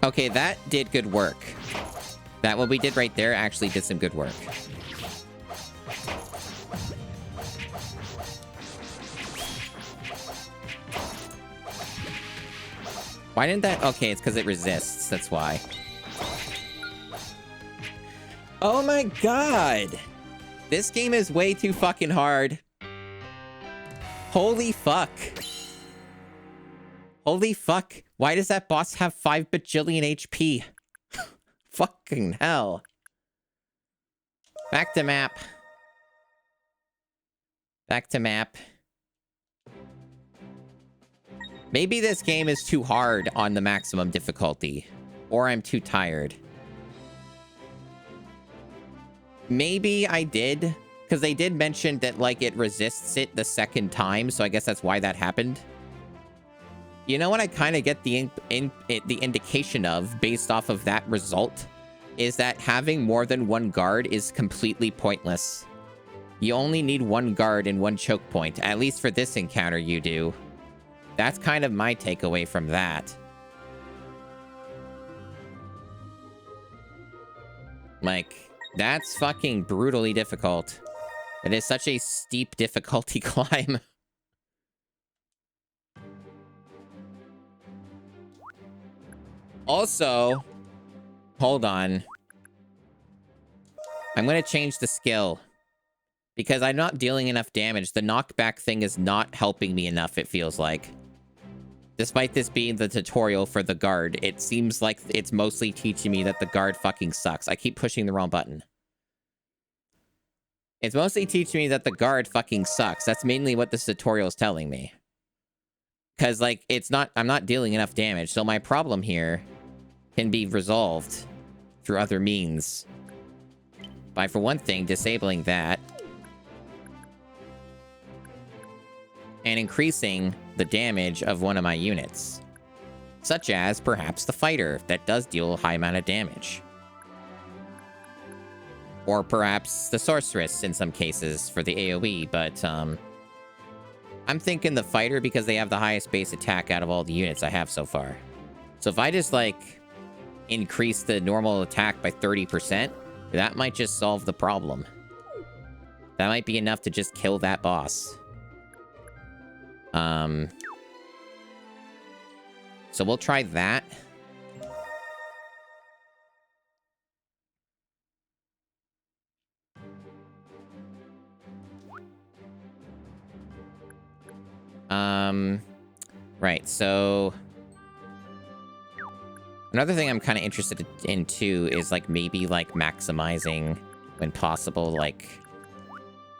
Okay, that did good work. That what we did right there actually did some good work. Why didn't that... Okay, it's because it resists. That's why. Oh my god! This game is way too fucking hard. Holy fuck. Holy fuck. Why does that boss have 5 bajillion HP? Fucking hell. Back to map. Back to map. Maybe this game is too hard on the maximum difficulty. Or I'm too tired. Maybe I did. Because they did mention that, like, it resists it the second time. So I guess that's why that happened. You know what I kind of get the indication of, based off of that result, is that having more than one guard is completely pointless. You only need one guard and one choke point. At least for this encounter, you do. That's kind of my takeaway from that. Like, that's fucking brutally difficult. It is such a steep difficulty climb. Also, hold on. I'm going to change the skill. Because I'm not dealing enough damage. The knockback thing is not helping me enough, it feels like. Despite this being the tutorial for the guard, it seems like it's mostly teaching me that the guard fucking sucks. I keep pushing the wrong button. It's mostly teaching me that the guard fucking sucks. That's mainly what this tutorial is telling me. Because, like, I'm not dealing enough damage. So my problem here can be resolved through other means. By, for one thing, disabling that. And increasing the damage of one of my units. Such as, perhaps, the fighter, that does deal a high amount of damage. Or perhaps the sorceress in some cases for the AoE, but, I'm thinking the fighter because they have the highest base attack out of all the units I have so far. So if I just, like, increase the normal attack by 30%, that might just solve the problem. That might be enough to just kill that boss. So we'll try that. Right, so... Another thing I'm kind of interested in, too, is, like, maybe, like, maximizing, when possible, like...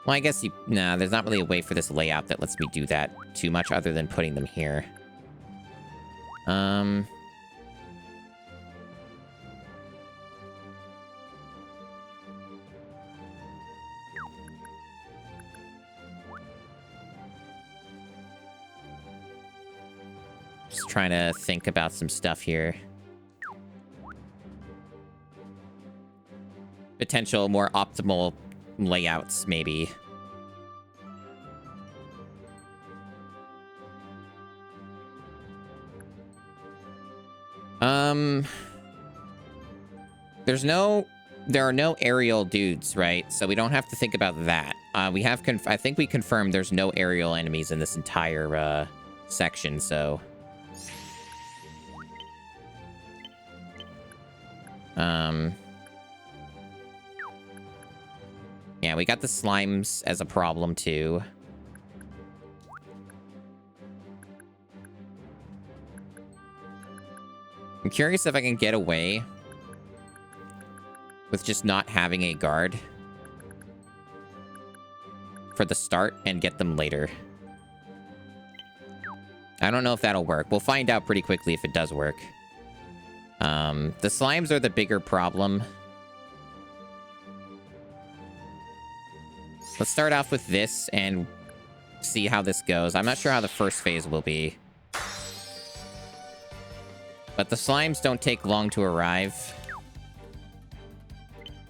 Well, I guess nah, there's not really a way for this layout that lets me do that too much other than putting them here. Just trying to think about some stuff here. Potential more optimal layouts, maybe. There are no aerial dudes, right? So we don't have to think about that. I think we confirmed there's no aerial enemies in this entire, section, so... Yeah, we got the slimes as a problem, too. I'm curious if I can get away with just not having a guard for the start and get them later. I don't know if that'll work. We'll find out pretty quickly if it does work. The slimes are the bigger problem. Let's start off with this and see how this goes. I'm not sure how the first phase will be. But the slimes don't take long to arrive.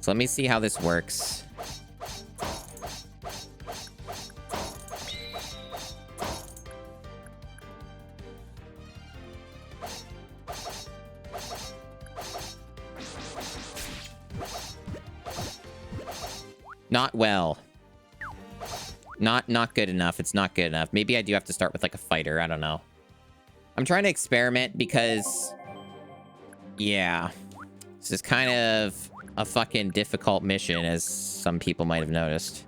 So let me see how this works. Not well. Not good enough. It's not good enough. Maybe I do have to start with, like, a fighter. I don't know. I'm trying to experiment because... Yeah. This is kind of a fucking difficult mission, as some people might have noticed.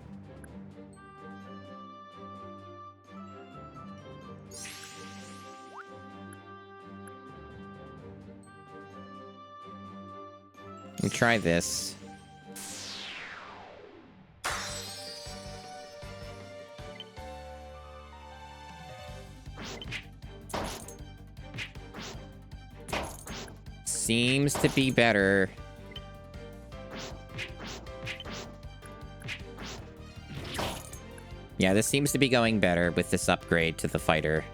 Let me try this. Seems to be better. Yeah, this seems to be going better with this upgrade to the fighter.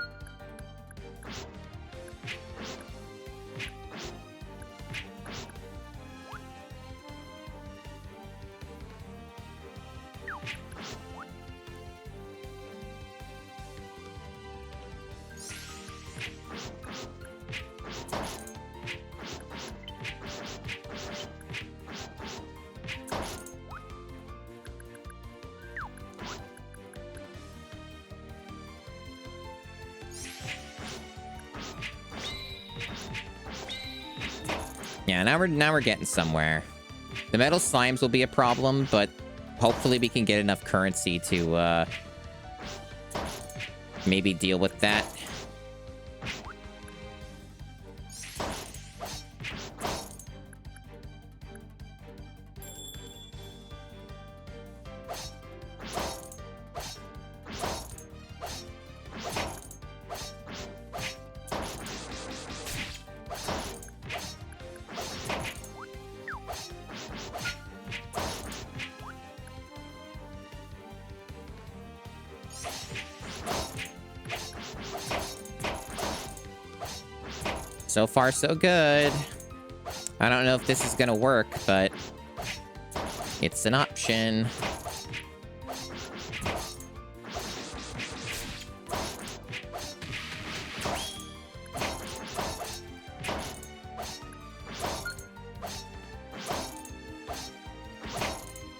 Yeah, now we're getting somewhere. The metal slimes will be a problem, but hopefully we can get enough currency to maybe deal with that. So far, so good. I don't know if this is gonna work, but it's an option.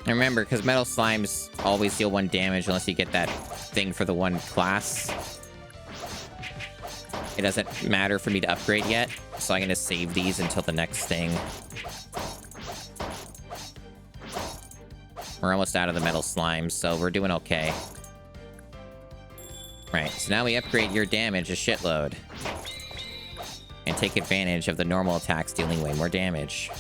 And remember, because metal slimes always deal 1 damage unless you get that thing for the 1 class. It doesn't matter for me to upgrade yet, so I'm going to save these until the next thing. We're almost out of the metal slimes, so we're doing okay. Right, so now we upgrade your damage a shitload. And take advantage of the normal attacks dealing way more damage.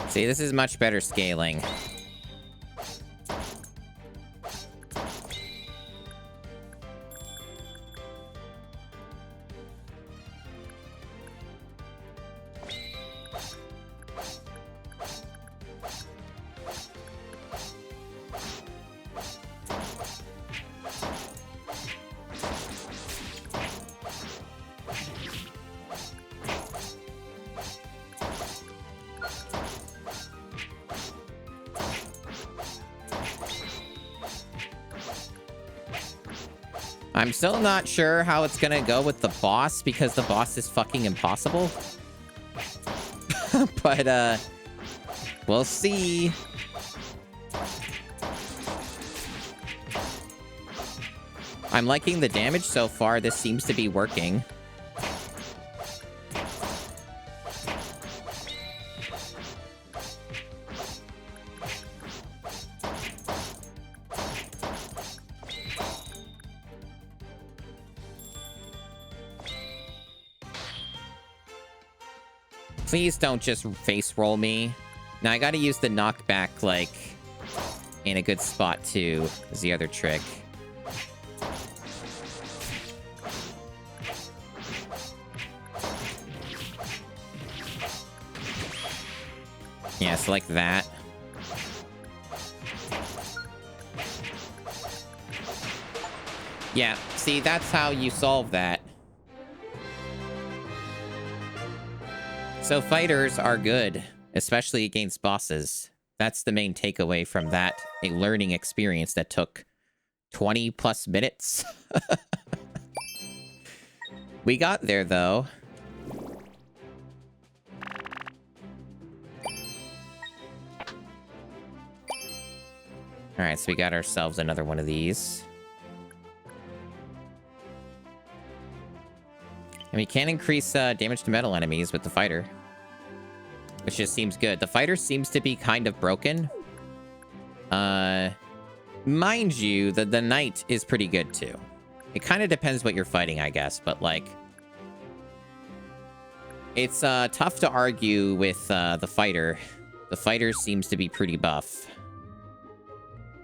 See, this is much better scaling. I'm still not sure how it's gonna go with the boss because the boss is fucking impossible. But, we'll see. I'm liking the damage so far. This seems to be working. Please don't just face roll me. Now, I gotta use the knockback, like, in a good spot, too, is the other trick. Yeah, so like that. Yeah, see, that's how you solve that. So fighters are good, especially against bosses. That's the main takeaway from that, a learning experience that took 20 plus minutes. We got there, though. Alright, so we got ourselves another one of these. And we can increase damage to metal enemies with the fighter. Which just seems good. The fighter seems to be kind of broken. Mind you, the knight is pretty good too. It kind of depends what you're fighting, I guess. But, like, it's tough to argue with the fighter. The fighter seems to be pretty buff.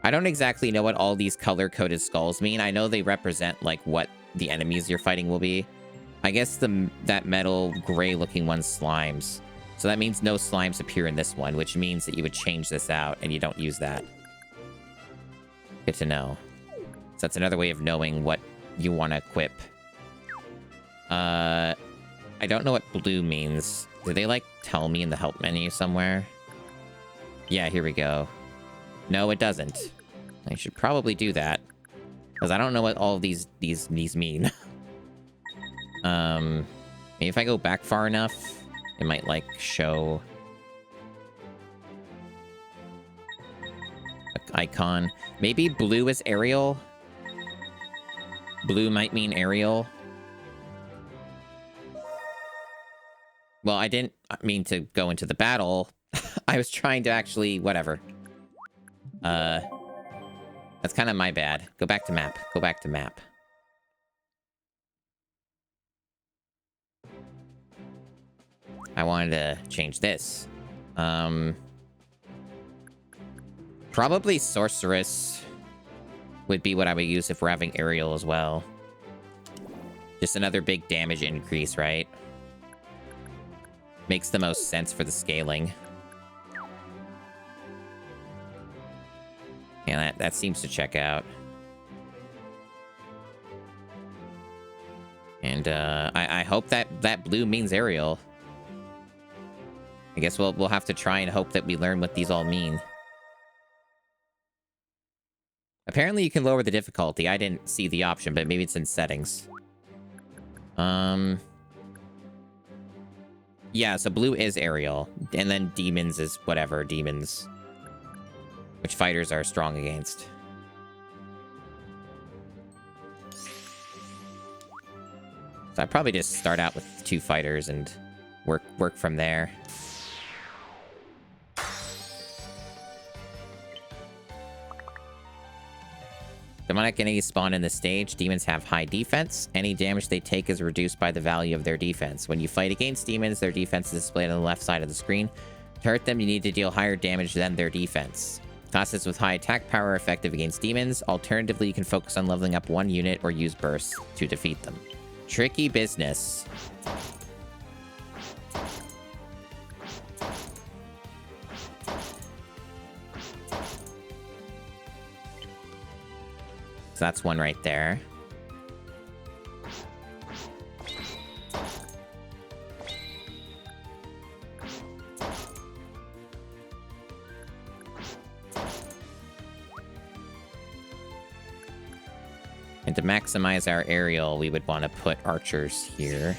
I don't exactly know what all these color-coded skulls mean. I know they represent, like, what the enemies you're fighting will be. I guess that metal gray-looking one's slimes. So that means no slimes appear in this one, which means that you would change this out and you don't use that. Good to know. So that's another way of knowing what you want to equip. I don't know what blue means. Do they, like, tell me in the help menu somewhere? Yeah, here we go. No, it doesn't. I should probably do that. Because I don't know what all of these mean. Maybe if I go back far enough, it might, like, show an icon. Maybe blue is Ariel. Blue might mean Ariel. Well, I didn't mean to go into the battle. I was trying to actually... whatever. That's kind of my bad. Go back to map. Go back to map. I wanted to change this. Probably Sorceress would be what I would use if we're having Aerial as well. Just another big damage increase, right? Makes the most sense for the scaling. Yeah, that seems to check out. And I hope that blue means Aerial. I guess we'll have to try and hope that we learn what these all mean. Apparently you can lower the difficulty. I didn't see the option, but maybe it's in settings. Yeah, so blue is Aerial. And then demons is whatever, demons. Which fighters are strong against. So I'd probably just start out with 2 fighters and work from there. Demonic enemies spawn in the stage. Demons have high defense. Any damage they take is reduced by the value of their defense. When you fight against demons, their defense is displayed on the left side of the screen. To hurt them, you need to deal higher damage than their defense. Classes with high attack power are effective against demons. Alternatively, you can focus on leveling up 1 unit or use bursts to defeat them. Tricky business. So that's one right there. And to maximize our aerial, we would want to put archers here.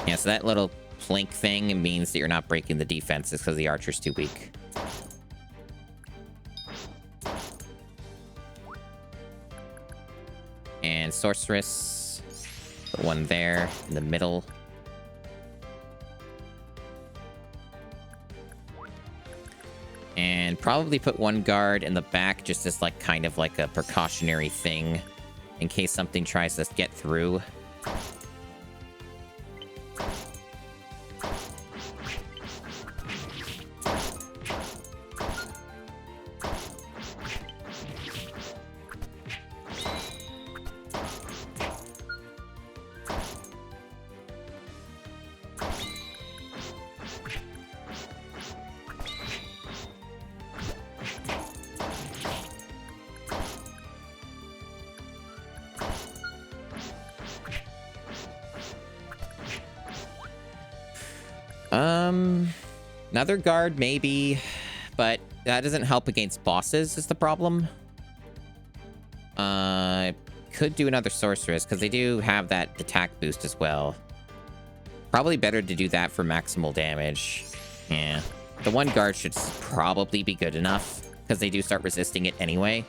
Yeah, so that little plink thing means that you're not breaking the defenses because the archer's too weak. And sorceress. Put one there in the middle. And probably put one guard in the back just as like kind of like a precautionary thing in case something tries to get through. Another guard, maybe, but that doesn't help against bosses, is the problem. Could do another sorceress, because they do have that attack boost as well. Probably better to do that for maximal damage. Yeah. The one guard should probably be good enough, because they do start resisting it anyway.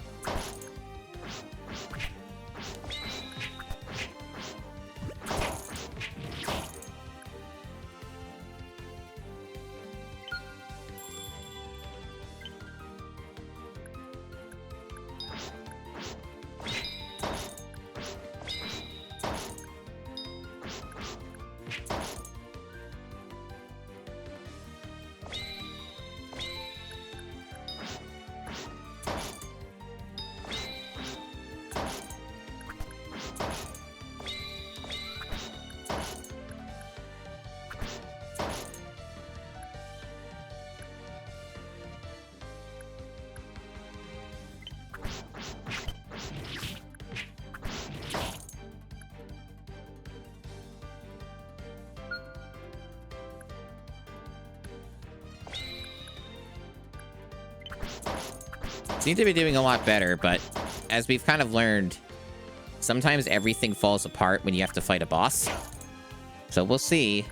Seem to be doing a lot better, but as we've kind of learned, sometimes everything falls apart when you have to fight a boss. So we'll see.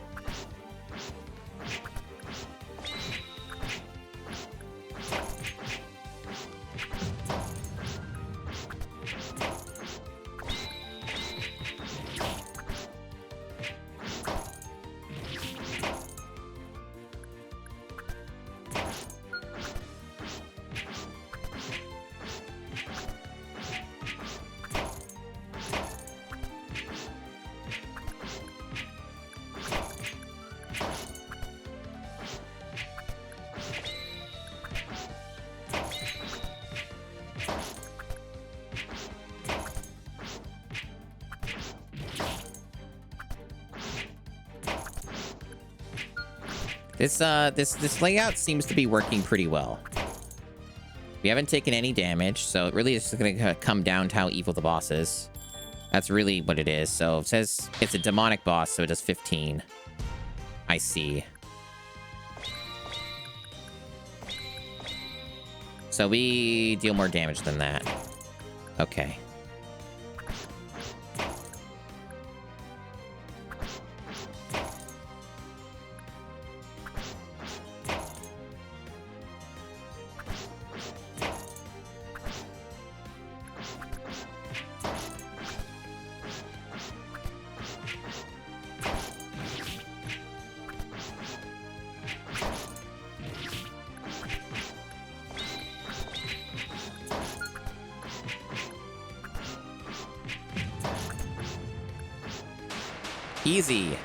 This layout seems to be working pretty well. We haven't taken any damage, so it really is just gonna come down to how evil the boss is. That's really what it is. So it says it's a demonic boss, so it does 15. I see. So we deal more damage than that. Okay. Easy.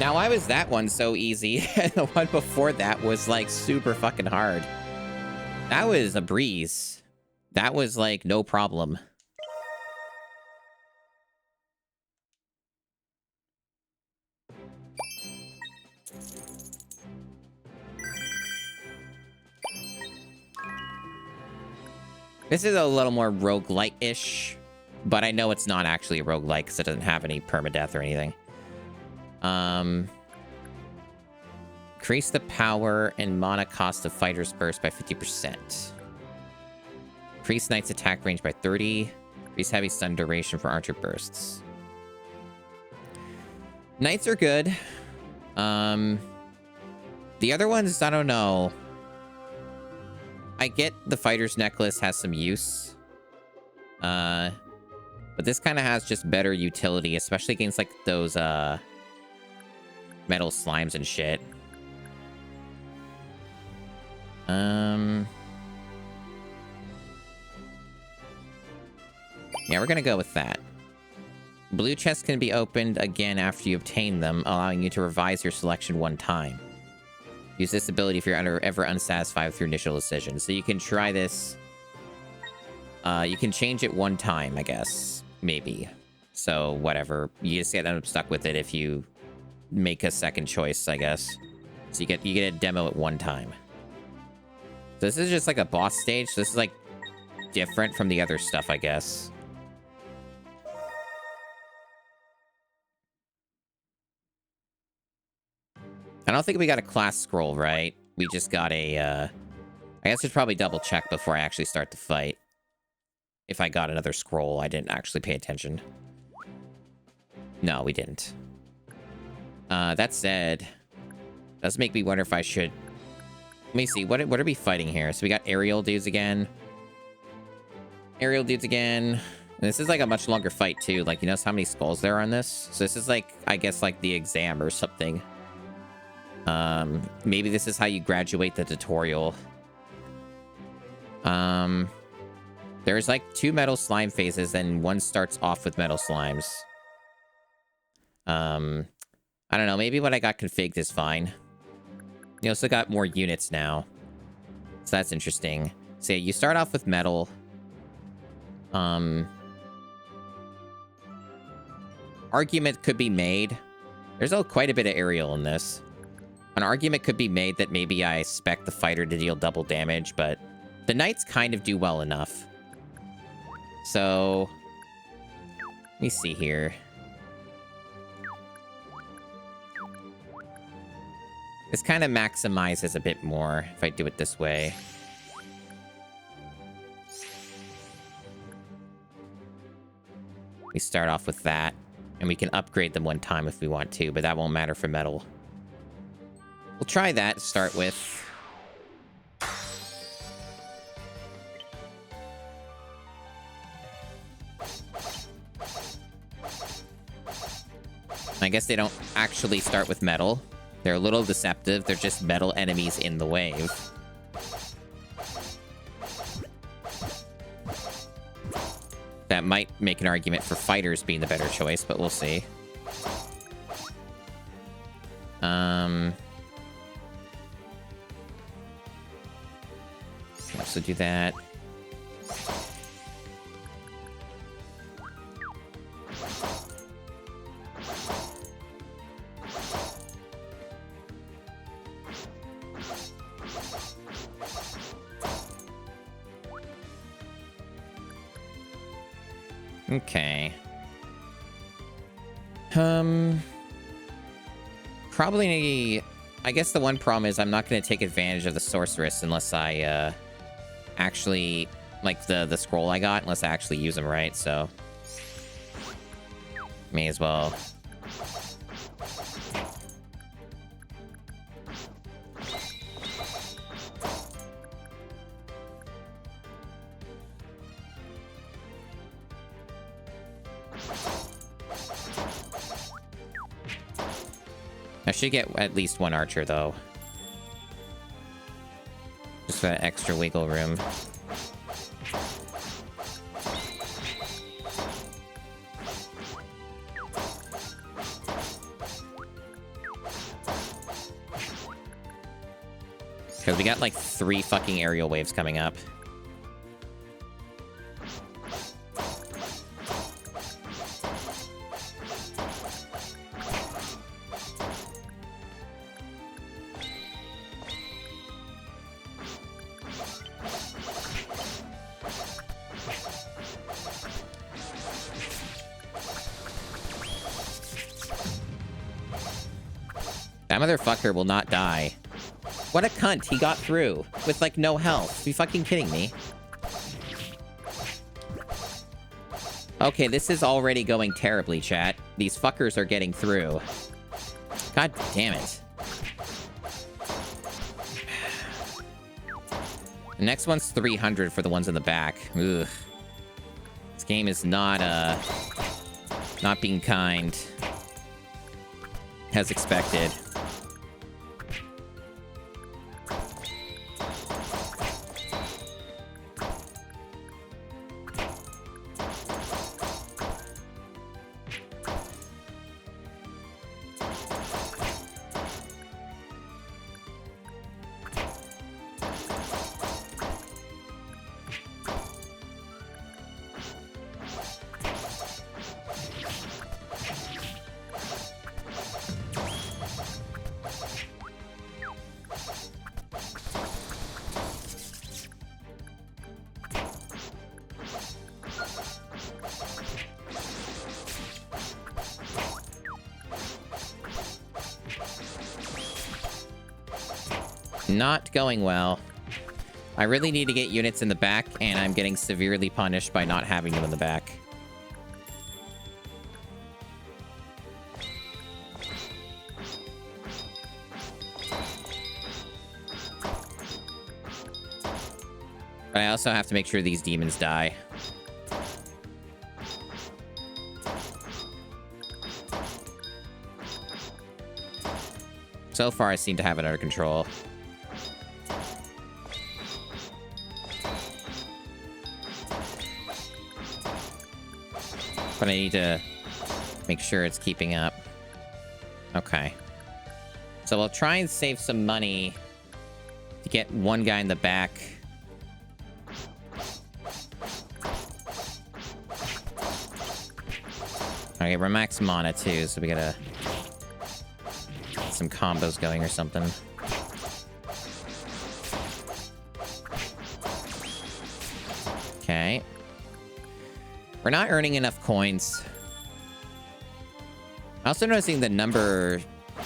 Now, why was that one so easy? And the one before that was, like, super fucking hard. That was a breeze. That was, like, no problem. This is a little more roguelike-ish, but I know it's not actually a roguelike because it doesn't have any permadeath or anything. Increase the power and mana cost of fighters' burst by 50%. Increase knight's attack range by 30. Increase heavy stun duration for archer bursts. Knights are good. The other ones, I don't know. I get the fighter's necklace has some use. But this kind of has just better utility, especially against, like, those, metal slimes and shit. Yeah, we're gonna go with that. Blue chests can be opened again after you obtain them, allowing you to revise your selection one time. Use this ability if you're ever unsatisfied with your initial decision. So you can try this. You can change it one time, I guess. Maybe. So, whatever. You just get stuck with it if you make a second choice, I guess. So you get a demo at one time. So this is just like a boss stage. So this is like different from the other stuff, I guess. I don't think we got a class scroll, right? We just got a, I guess I'd probably double check before I actually start the fight. If I got another scroll, I didn't actually pay attention. No, we didn't. That said, does make me wonder if I should... Let me see, what are we fighting here? So we got aerial dudes again. Aerial dudes again. And this is like a much longer fight too. Like, you notice how many skulls there are on this? So this is like, I guess, like the exam or something. Maybe this is how you graduate the tutorial. There's like 2 metal slime phases, and one starts off with metal slimes. I don't know, maybe what I got configured is fine. You also got more units now. So that's interesting. So yeah, you start off with metal. Argument could be made. There's quite a bit of aerial in this. An argument could be made that maybe I expect the fighter to deal double damage, but the knights kind of do well enough. So, let me see here. This kind of maximizes a bit more if I do it this way. We start off with that, and we can upgrade them one time if we want to, but that won't matter for metal. We'll try that to start with. I guess they don't actually start with metal. They're a little deceptive. They're just metal enemies in the wave. That might make an argument for fighters being the better choice, but we'll see. Also do that. Okay. Probably... I guess the one problem is I'm not going to take advantage of the sorceress unless I, actually... Like, the scroll I got, unless I actually use them right, so... May as well. I should get at least one archer, though. Just for that extra wiggle room. Because we got, like, 3 fucking aerial waves coming up. That motherfucker will not die. What a cunt, he got through with, like, no health. Are you fucking kidding me? Okay, this is already going terribly, chat. These fuckers are getting through. God damn it. The next one's 300 for the ones in the back. Ugh. This game is not being kind. As expected. Not going well. I really need to get units in the back, and I'm getting severely punished by not having them in the back. But I also have to make sure these demons die. So far, I seem to have it under control. But I need to make sure it's keeping up. Okay. So we'll try and save some money to get one guy in the back. Okay, we're max mana too, so we gotta get some combos going or something. Okay. We're not earning enough coins. Also noticing the number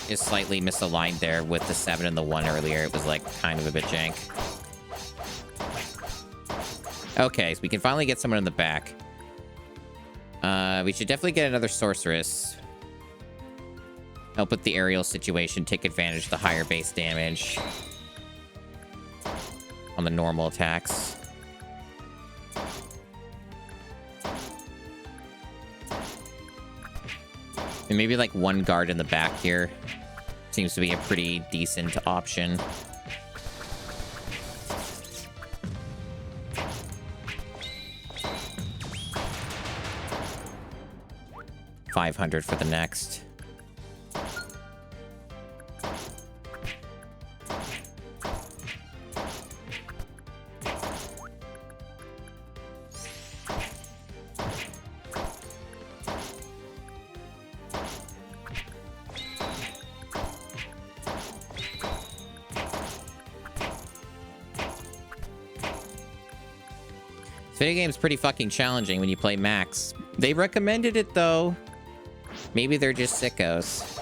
is slightly misaligned there with the 7 and the 1 earlier. It was like kind of a bit jank. Okay, so we can finally get someone in the back. We should definitely get another sorceress. Help with the aerial situation, take advantage of the higher base damage on the normal attacks. And maybe like one guard in the back here seems to be a pretty decent option. $500 for the next. Video game's pretty fucking challenging when you play max. They recommended it, though. Maybe they're just sickos.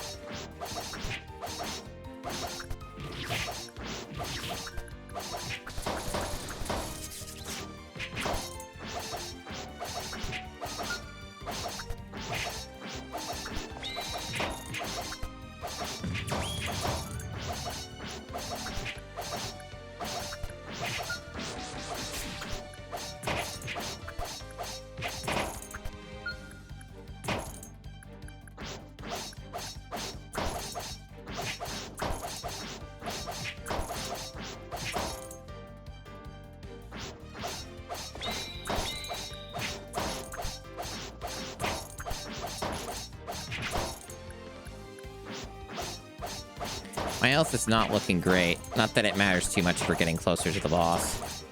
My health is not looking great. Not that it matters too much if we're getting closer to the boss.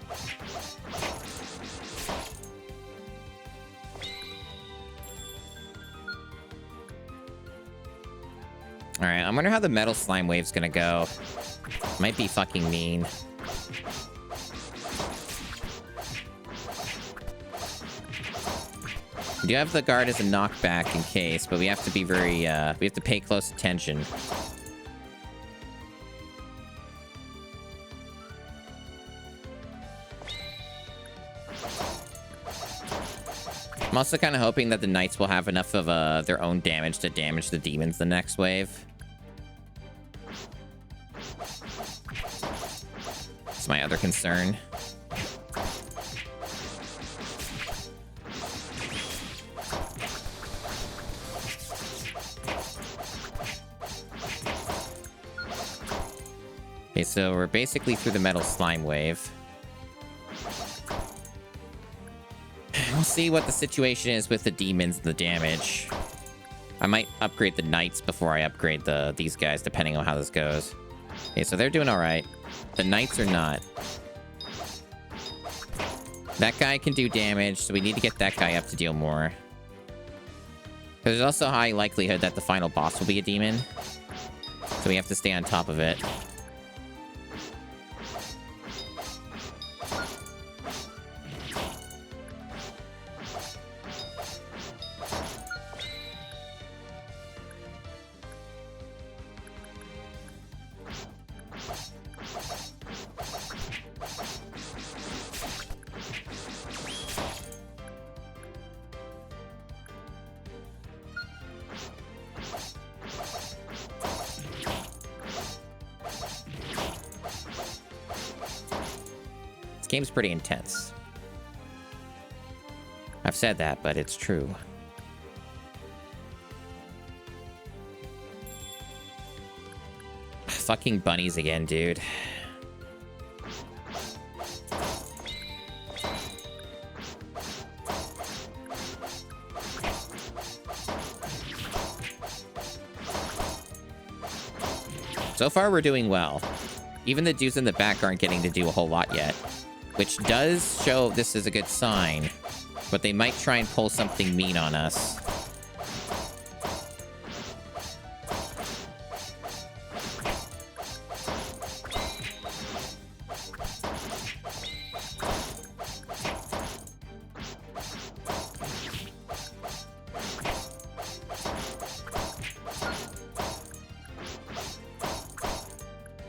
Alright, I wonder how the metal slime wave's gonna go. Might be fucking mean. We do have the guard as a knockback in case, but we have to be very, we have to pay close attention. I'm also kind of hoping that the knights will have enough of their own damage to damage the demons the next wave. That's my other concern. Okay, so we're basically through the metal slime wave. We'll see what the situation is with the demons and the damage. I might upgrade the knights before I upgrade these guys, depending on how this goes. Okay, so they're doing all right. The knights are not. That guy can do damage, so we need to get that guy up to deal more. There's also a high likelihood that the final boss will be a demon, so we have to stay on top of it. This game's pretty intense. I've said that, but it's true. Fucking bunnies again, dude. So far, we're doing well. Even the dudes in the back aren't getting to do a whole lot yet, which does show this is a good sign, but they might try and pull something mean on us.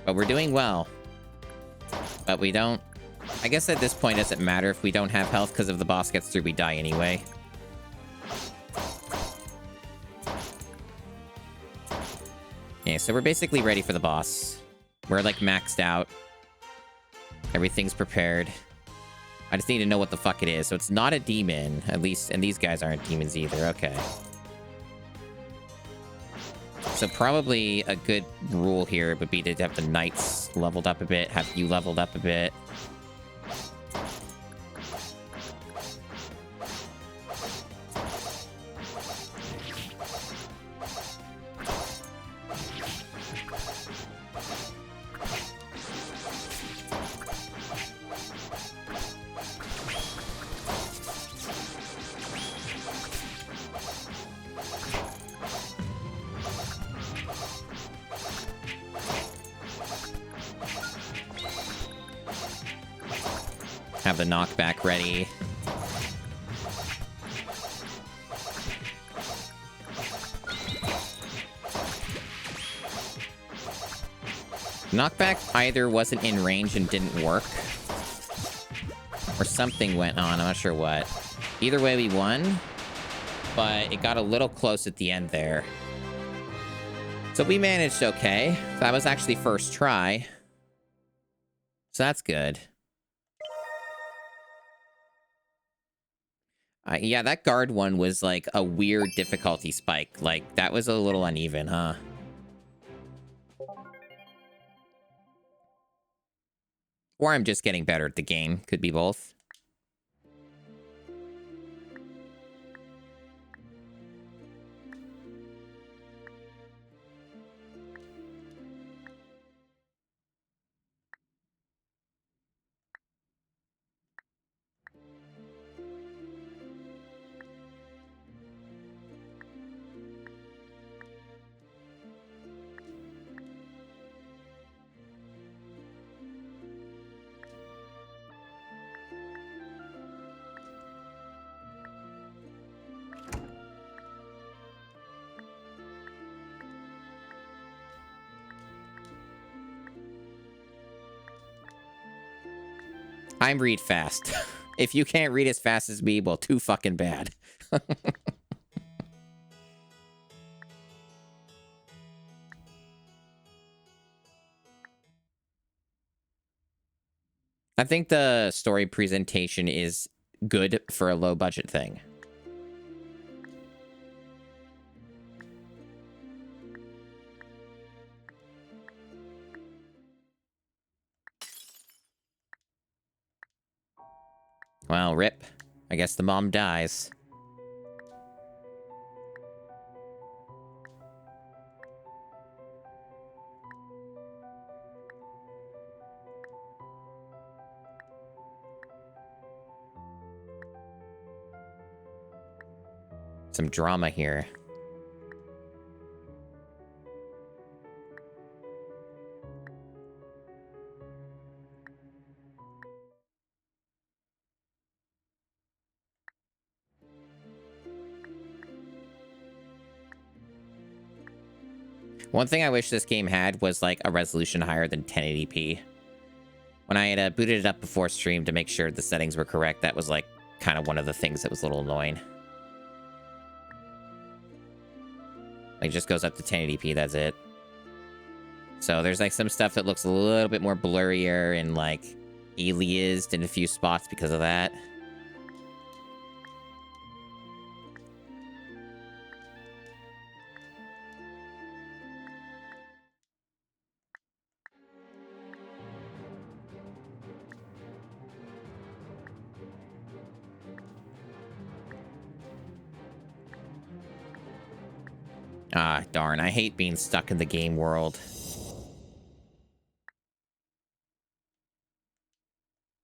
But we're doing well. But we don't... I guess at this point it doesn't matter if we don't have health, because if the boss gets through, we die anyway. Yeah, so we're basically ready for the boss. We're, like, maxed out. Everything's prepared. I just need to know what the fuck it is. So it's not a demon, at least, and these guys aren't demons either. Okay. So probably a good rule here would be to have the knights leveled up a bit, have you leveled up a bit. Have the knockback ready. Knockback either wasn't in range and didn't work, or something went on. I'm not sure what. Either way, we won, but it got a little close at the end there. So we managed okay. That was actually first try. So that's good. Yeah, that guard one was like a weird difficulty spike. Like, that was a little uneven, huh? Or I'm just getting better at the game. Could be both. I'm read fast. If you can't read as fast as me, well, too fucking bad. I think the story presentation is good for a low budget thing. Well, rip. I guess the mom dies. Some drama here. One thing I wish this game had was like a resolution higher than 1080p. When I had booted it up before stream to make sure the settings were correct, that was like kind of one of the things that was a little annoying. Like, it just goes up to 1080p, that's it. So there's like some stuff that looks a little bit more blurrier and like aliased in a few spots because of that. Ah, darn. I hate being stuck in the game world.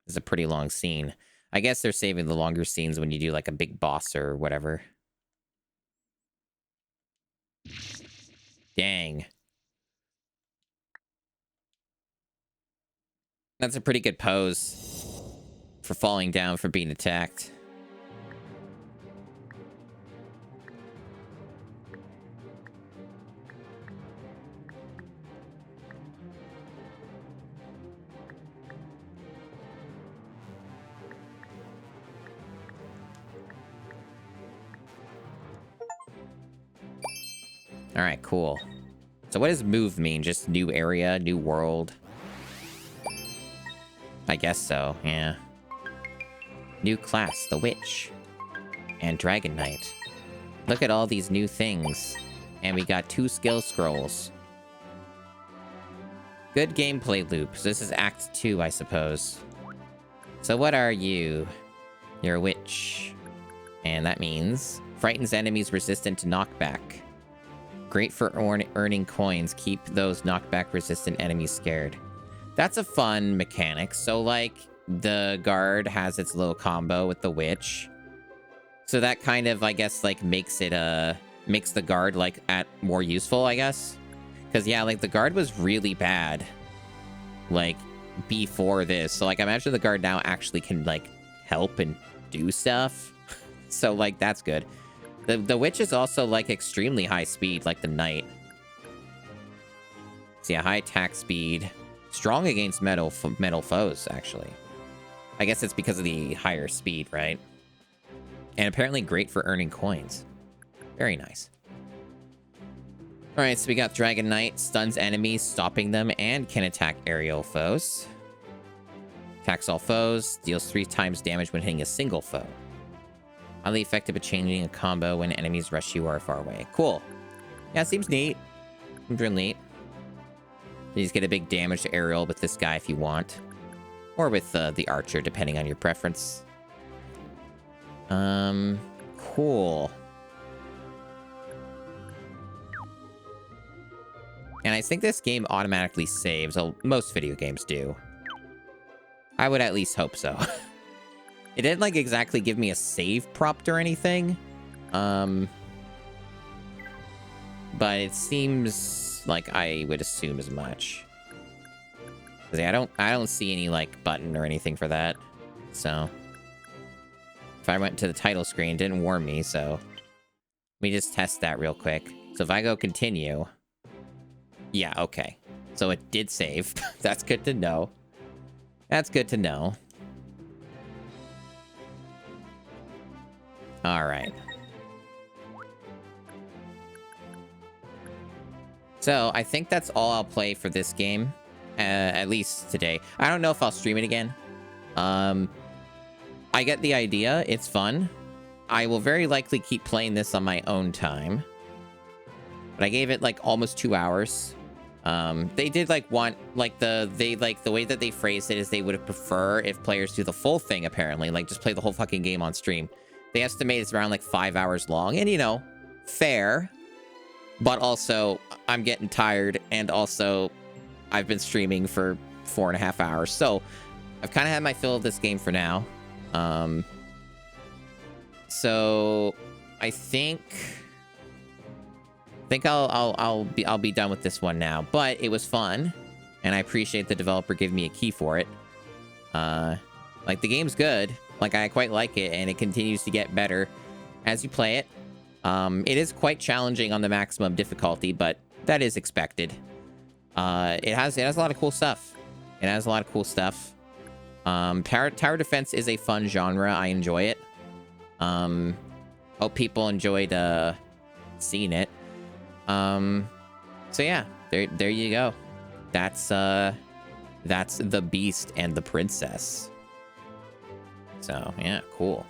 It's a pretty long scene. I guess they're saving the longer scenes when you do like a big boss or whatever. Dang. That's a pretty good pose for falling down for being attacked. All right, cool. So what does move mean? Just new area, new world? I guess so, yeah. New class, the Witch. And Dragon Knight. Look at all these new things. And we got 2 skill scrolls. Good gameplay loop. So this is Act 2, I suppose. So what are you? You're a witch. And that means frightens enemies resistant to knockback. Great for earning coins. Keep those knockback-resistant enemies scared. That's a fun mechanic. So, like, the guard has its little combo with the witch. So that kind of, I guess, like, makes the guard, like, more useful, I guess. Because, yeah, like, the guard was really bad, like, before this. So, like, I imagine the guard now actually can, like, help and do stuff. So, like, that's good. The witch is also, like, extremely high speed, like the knight. So, yeah, high attack speed. Strong against metal foes, actually. I guess it's because of the higher speed, right? And apparently great for earning coins. Very nice. All right, so we got Dragon Knight, stuns enemies, stopping them, and can attack aerial foes. Attacks all foes, deals 3 times damage when hitting a single foe. Highly effective at changing a combo when enemies rush you or are far away. Cool. Yeah, seems neat. Seems real neat. You just get a big damage to aerial with this guy if you want. Or with the archer, depending on your preference. Cool. And I think this game automatically saves. Most video games do. I would at least hope so. It didn't, like, exactly give me a save prompt or anything. But it seems like I would assume as much. I don't see any, like, button or anything for that. So if I went to the title screen, it didn't warn me, so let me just test that real quick. So if I go continue, yeah, okay. So it did save. That's good to know. That's good to know. All right. So I think that's all I'll play for this game, at least today. I don't know if I'll stream it again. I get the idea. It's fun. I will very likely keep playing this on my own time. But I gave it like almost 2 hours. They did like want like the way that they phrased it is they would prefer if players do the full thing, apparently, like just play the whole fucking game on stream. They estimate it's around like 5 hours long, and you know, fair. But also, I'm getting tired, and also, I've been streaming for 4.5 hours, so I've kind of had my fill of this game for now. So I think I'll be done with this one now. But it was fun, and I appreciate the developer giving me a key for it. Like, the game's good. Like, I quite like it, and it continues to get better as you play it. It is quite challenging on the maximum difficulty, but that is expected. It has a lot of cool stuff. It has a lot of cool stuff. Tower defense is a fun genre. I enjoy it. Hope people enjoyed seeing it. So yeah, there you go. That's The Beast and the Princess. So yeah, cool.